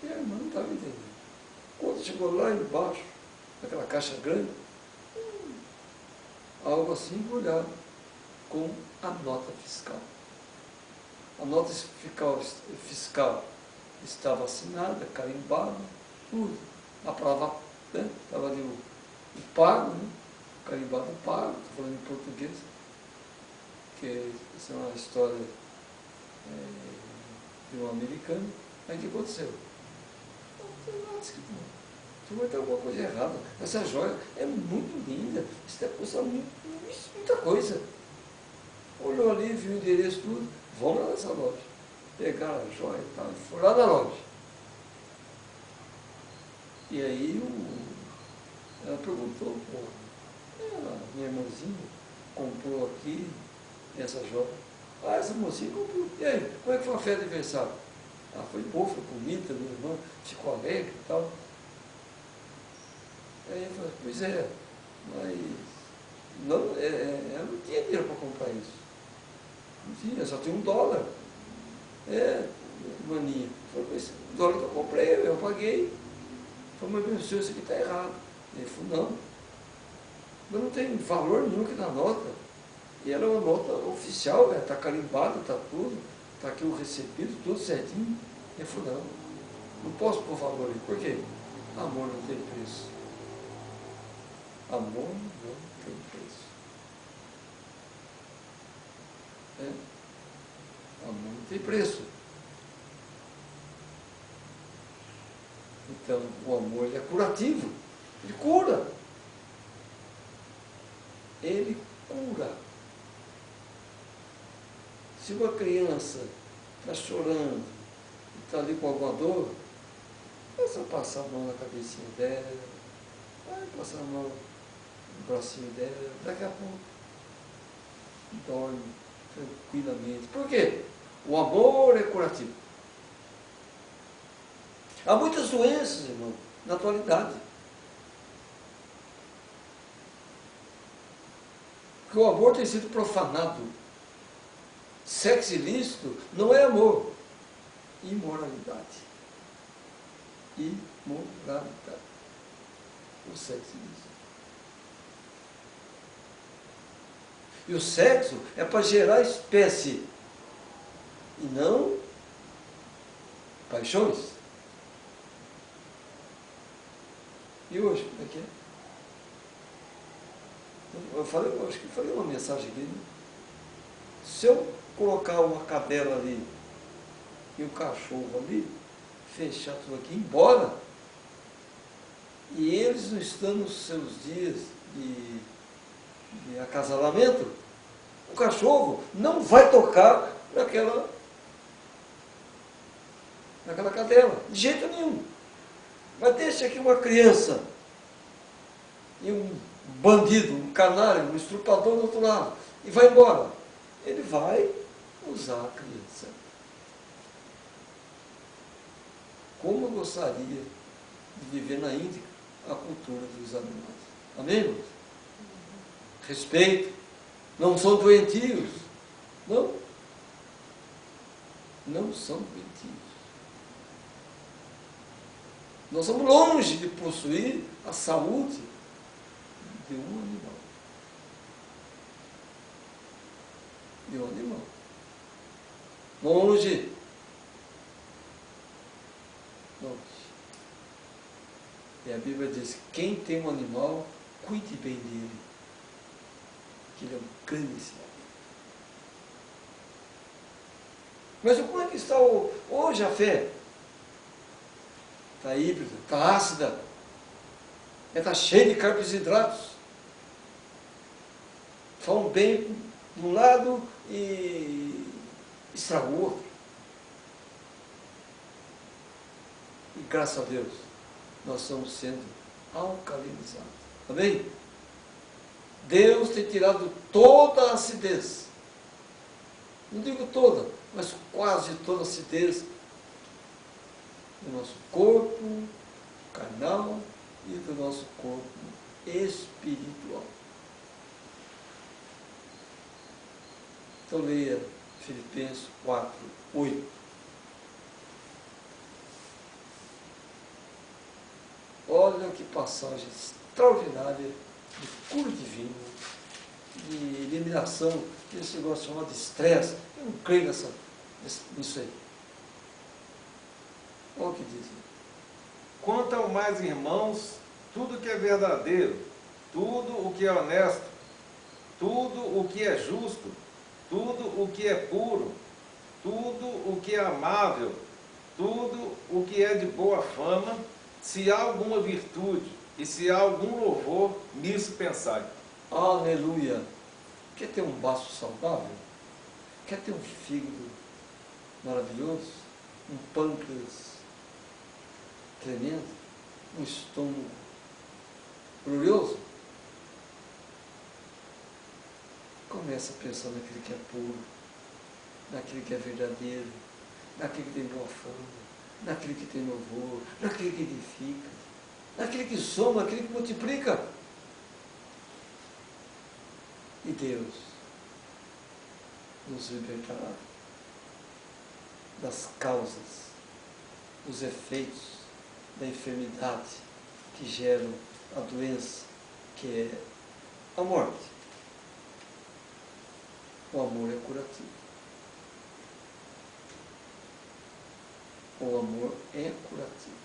E a irmã não estava entendendo. Quando chegou lá embaixo, naquela caixa grande, algo assim embrulhado com a nota fiscal. A nota fiscal estava assinada, carimbada, tudo. A palavra, né, estava ali o pago, né, carimbado pago, estou falando em português, que essa é uma história de um americano. Aí o que aconteceu? Não tem nada escrito, não. Tu vai ter alguma coisa errada. Essa joia é muito linda, isso custa muita coisa. Olhou ali, viu o endereço, tudo, vamos lá nessa loja. Pegaram a joia e tal, e foram lá na loja. E aí ela perguntou, minha irmãzinha comprou aqui essa joia. Ah, essa mocinha comprou. E aí, como é que foi a festa de aniversário? Ah, foi boa, foi bonita, minha irmã ficou alegre e tal. Aí eu falei, pois é, mas não, ela não tinha dinheiro para comprar isso. Não tinha, só tinha $1. Maninha. Eu falei, mas o dólar que eu comprei, eu paguei. Eu falei, mas meu senhor, isso aqui está errado. Ele falou, não, mas não tem valor nenhum aqui na nota. E era uma nota oficial, está carimbada, está tudo, está aqui o recebido, tudo certinho. Ele falou, não posso pôr valor aí. Por quê? Amor não tem preço. Amor não tem preço. Amor não tem preço. Então, o amor ele é curativo. Ele cura. Ele cura. Se uma criança está chorando e está ali com alguma dor, é só passar a mão na cabecinha dela, vai passar a mão no bracinho dela, daqui a pouco dorme tranquilamente. Por quê? O amor é curativo. Há muitas doenças, irmão, na atualidade. Que o amor tem sido profanado. Sexo ilícito não é amor. Imoralidade. Imoralidade. O sexo ilícito. E o sexo é para gerar espécie. E não paixões. E hoje, como é que é? Eu acho que falei uma mensagem aqui, né? Se eu colocar uma cadela ali e um cachorro ali, fechar tudo aqui, embora, e eles não estão nos seus dias de acasalamento, o cachorro não vai tocar naquela cadela, de jeito nenhum. Mas deixa aqui uma criança e um bandido, um canário, um estrupador do outro lado, e vai embora. Ele vai usar a criança. Como eu gostaria de viver na Índia a cultura dos animais. Amém, irmãos? Respeito. Não são doentios. Não. Não são doentios. Nós estamos longe de possuir a saúde de um animal. De um animal. Longe. Longe. E a Bíblia diz, quem tem um animal, cuide bem dele. Que ele é um grande sinal. Mas como é que está hoje a fé? Está híbrida, está ácida, está cheia de carboidratos. Falam bem de um lado e estragou o outro. E graças a Deus, nós estamos sendo alcalinizados. Amém? Deus tem tirado toda a acidez. Não digo toda, mas quase toda a acidez do nosso corpo carnal e do nosso corpo espiritual. Então leia Filipenses 4, 8. Olha que passagem extraordinária de cura divino, de eliminação desse negócio chamado de estresse. Eu não creio nisso aí. Olha o que diz. Quanto ao mais, irmãos, tudo que é verdadeiro, tudo o que é honesto, tudo o que é justo, tudo o que é puro, tudo o que é amável, tudo o que é de boa fama, se há alguma virtude e se há algum louvor, nisso pensai. Aleluia! Quer ter um baço saudável? Quer ter um fígado maravilhoso? Um pâncreas tremendo? Um estômago glorioso? Começa a pensar naquilo que é puro, naquilo que é verdadeiro, naquilo que tem boa fama, naquilo que tem louvor, naquilo que edifica, naquilo que soma, naquilo que multiplica. E Deus nos libertará das causas, dos efeitos da enfermidade que geram a doença, que é a morte. O amor é curativo. O amor é curativo.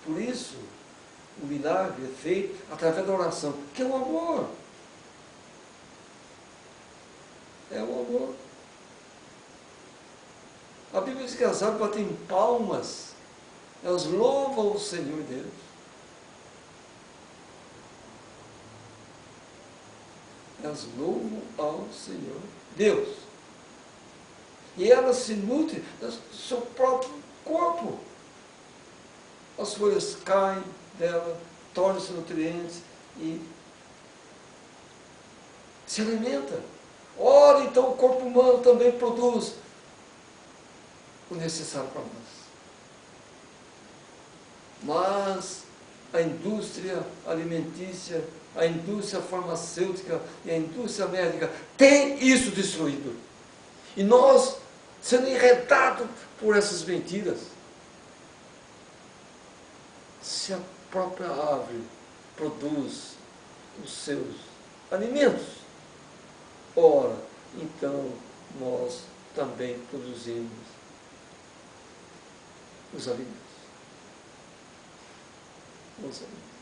Por isso, o milagre é feito através da oração, que é o amor. É o amor. A Bíblia diz que as águas batem palmas, elas louvam o Senhor Deus. Elas louvam ao Senhor Deus. E elas se nutrem do seu próprio corpo. As folhas caem dela, tornam-se nutrientes e se alimenta. Ora, então o corpo humano também produz o necessário para nós. Mas a indústria alimentícia, a indústria farmacêutica e a indústria médica tem isso destruído. E nós, sendo enredados por essas mentiras, se a própria árvore produz os seus alimentos, ora, então nós também produzimos os alimentos. Os alimentos.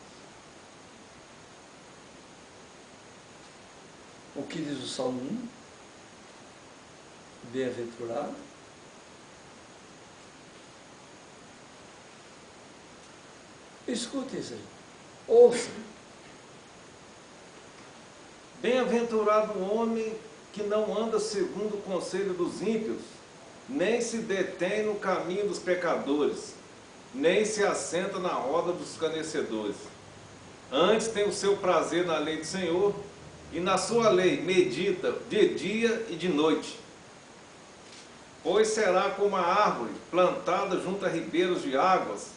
O que diz o Salmo 1? Bem-aventurado escute isso aí, ouça. Bem-aventurado o homem que não anda segundo o conselho dos ímpios, nem se detém no caminho dos pecadores, nem se assenta na roda dos escarnecedores. Antes tem o seu prazer na lei do Senhor, e na sua lei medita de dia e de noite. Pois será como a árvore plantada junto a ribeiros de águas,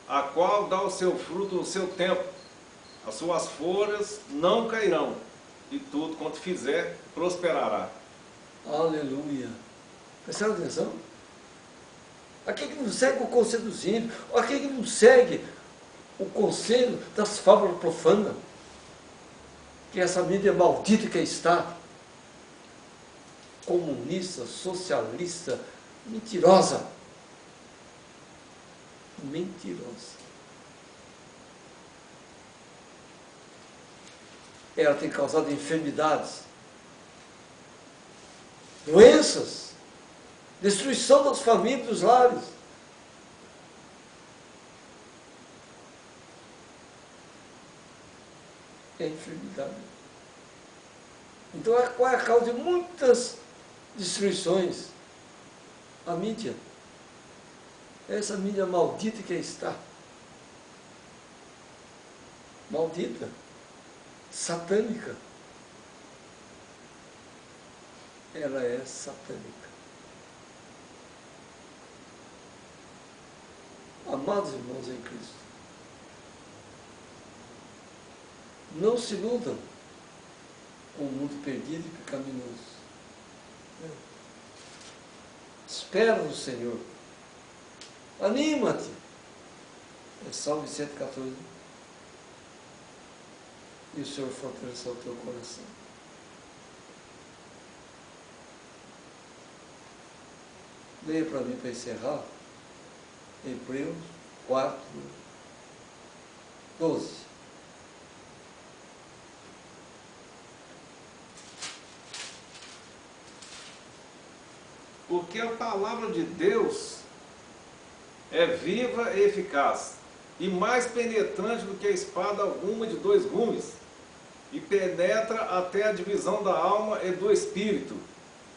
a qual dá o seu fruto no seu tempo. As suas folhas não cairão, e tudo quanto fizer prosperará. Aleluia. Prestaram atenção? Aquele que não segue o conselho dos ímpios, aquele que não segue o conselho das fábulas profanas, que essa mídia maldita que está, comunista, socialista, mentirosa. Mentirosa. Ela tem causado enfermidades, doenças, destruição das famílias, dos lares. É enfermidade. Então, qual é a causa de muitas destruições? A mídia. Essa mídia maldita que está. Maldita. Satânica. Ela é satânica. Amados irmãos em Cristo, não se iludam com o mundo perdido e pecaminoso. Espera no Senhor. Anima-te. É Salmo 114. E o Senhor fortalecerá o teu coração. Leia para mim, para encerrar, Hebreus 4, 12. Porque a palavra de Deus é viva e eficaz, e mais penetrante do que a espada alguma de 2 gumes, e penetra até a divisão da alma e do espírito,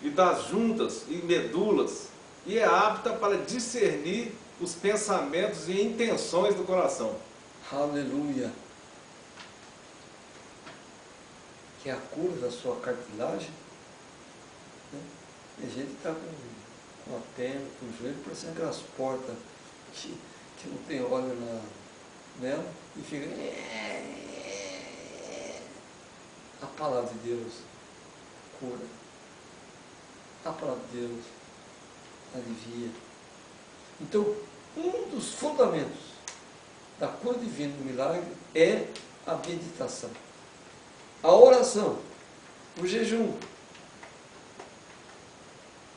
e das juntas e medulas, e é apta para discernir os pensamentos e intenções do coração. Aleluia! Que é a cura da sua cartilagem. Né? E a gente está com a perna, com o joelho, parecendo aquelas portas que não tem óleo nela, e fica... A palavra de Deus cura. A palavra de Deus alivia. Então, um dos fundamentos da cura divina do milagre é a meditação, a oração, o jejum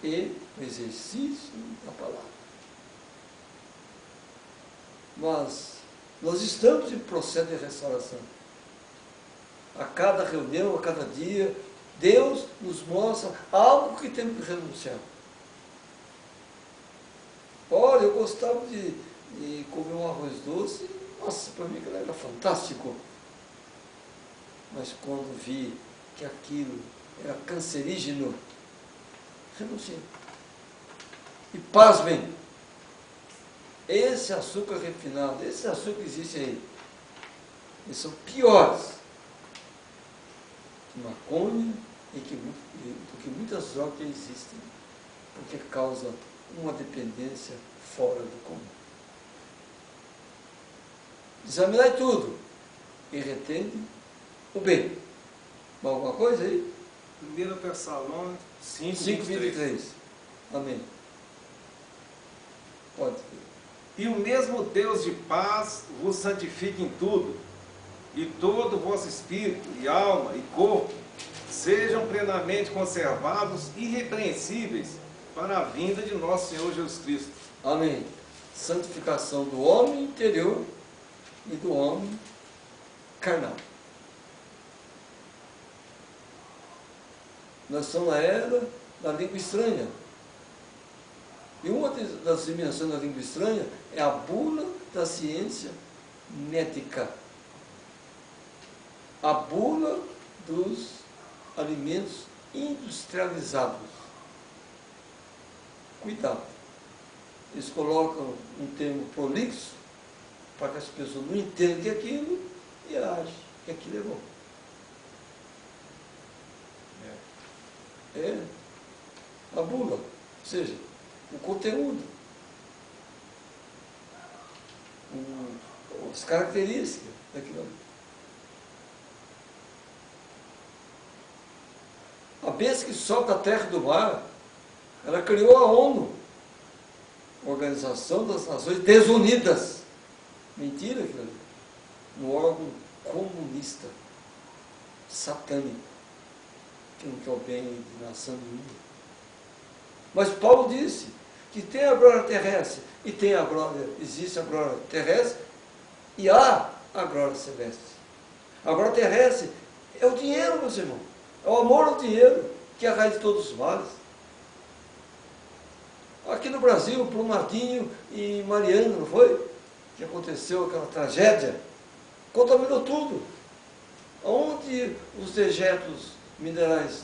e o exercício da palavra. Mas nós estamos em processo de restauração. A cada reunião, a cada dia, Deus nos mostra algo que temos que renunciar. Olha, eu gostava de comer um arroz doce, nossa, para mim aquilo era fantástico. Mas quando vi que aquilo era cancerígeno, renunciei. E pasmem, esse açúcar refinado, esse açúcar que existe aí, eles são piores que maconha e do que muitas drogas que existem, porque causa uma dependência fora do comum. Examinai tudo e retende o bem. Alguma coisa aí? 1 Tessalônicos 5:23. Amém. Pode. E o mesmo Deus de paz vos santifique em tudo, e todo o vosso espírito, e alma, e corpo, sejam plenamente conservados, irrepreensíveis, para a vinda de nosso Senhor Jesus Cristo. Amém. Santificação do homem interior e do homem carnal. Nós estamos na era da língua estranha. E uma das dimensões da língua estranha é a bula da ciência médica. A bula dos alimentos industrializados. Cuidado. Eles colocam um termo prolixo para que as pessoas não entendam que é aquilo e achem que aquilo é bom. É a bula, ou seja, o conteúdo, as características daquilo ali. A besta que solta a terra do mar, ela criou a ONU, Organização das Nações Desunidas. Mentira aquilo ali. Um órgão comunista, satânico, que não quer o bem de nação nenhuma. Mas Paulo disse que tem a glória terrestre, e tem a glória, existe a glória terrestre, e há a glória celeste. A glória terrestre é o dinheiro, meus irmãos. É o amor ao dinheiro, que é a raiz de todos os males. Aqui no Brasil, Brumadinho e Mariana, não foi? Que aconteceu aquela tragédia. Contaminou tudo. Onde os dejetos minerais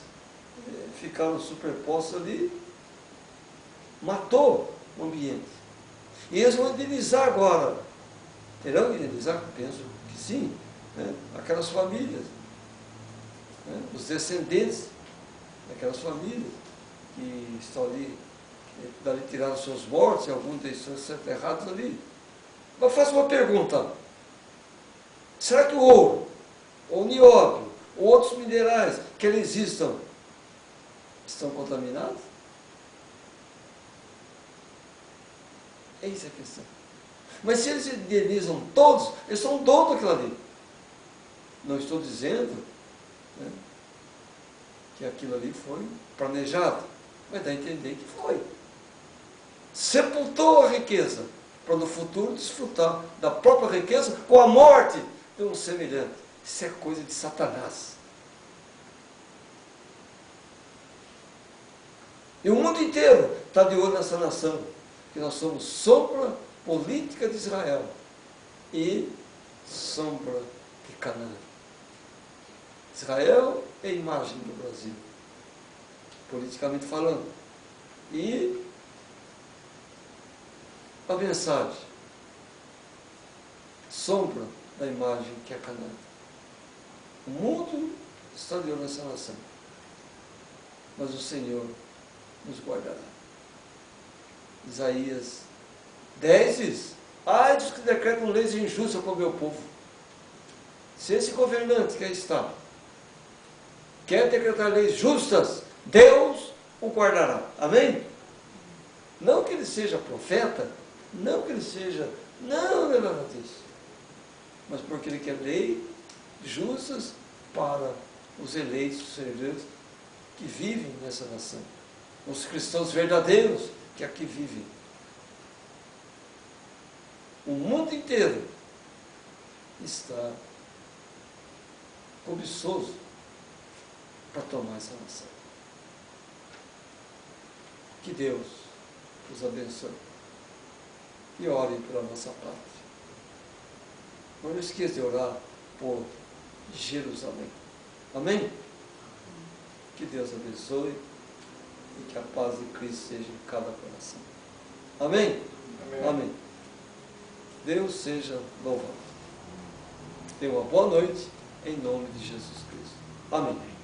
ficaram superpostos ali, matou o ambiente. E eles vão indenizar agora. Terão que indenizar? Penso que sim. Né? Aquelas famílias, né? Os descendentes daquelas famílias que estão ali, dali tiraram seus mortos, e alguns deles estão enterrados ali. Mas faço uma pergunta. Será que o ouro, ou o nióbio, ou outros minerais que eles estão contaminados? Eis a questão. Mas se eles indenizam todos, eles são donos daquilo ali. Não estou dizendo, né, que aquilo ali foi planejado, mas dá a entender que foi. Sepultou a riqueza, para no futuro desfrutar da própria riqueza com a morte de um semelhante. Isso é coisa de Satanás. E o mundo inteiro está de olho nessa nação, que nós somos sombra política de Israel e sombra de Canaã. Israel é a imagem do Brasil, politicamente falando. E a mensagem, sombra da imagem que é Canaã. O mundo está de olho nessa nação, mas o Senhor nos guardará. Isaías 10 diz: ai dos que decretam leis injustas para o meu povo. Se esse governante que aí está quer decretar leis justas, Deus o guardará. Amém? Não que ele seja profeta, não que ele seja, não é nada disso, mas porque ele quer leis justas para os eleitos, os servidores que vivem nessa nação, os cristãos verdadeiros que aqui vivem. O mundo inteiro está cobiçoso para tomar essa nação. Que Deus os abençoe e orem pela nossa pátria. Não esqueça de orar por Jerusalém. Amém? Que Deus abençoe e que a paz de Cristo seja em cada coração. Amém? Amém. Amém. Deus seja louvado. Tenha uma boa noite, em nome de Jesus Cristo. Amém.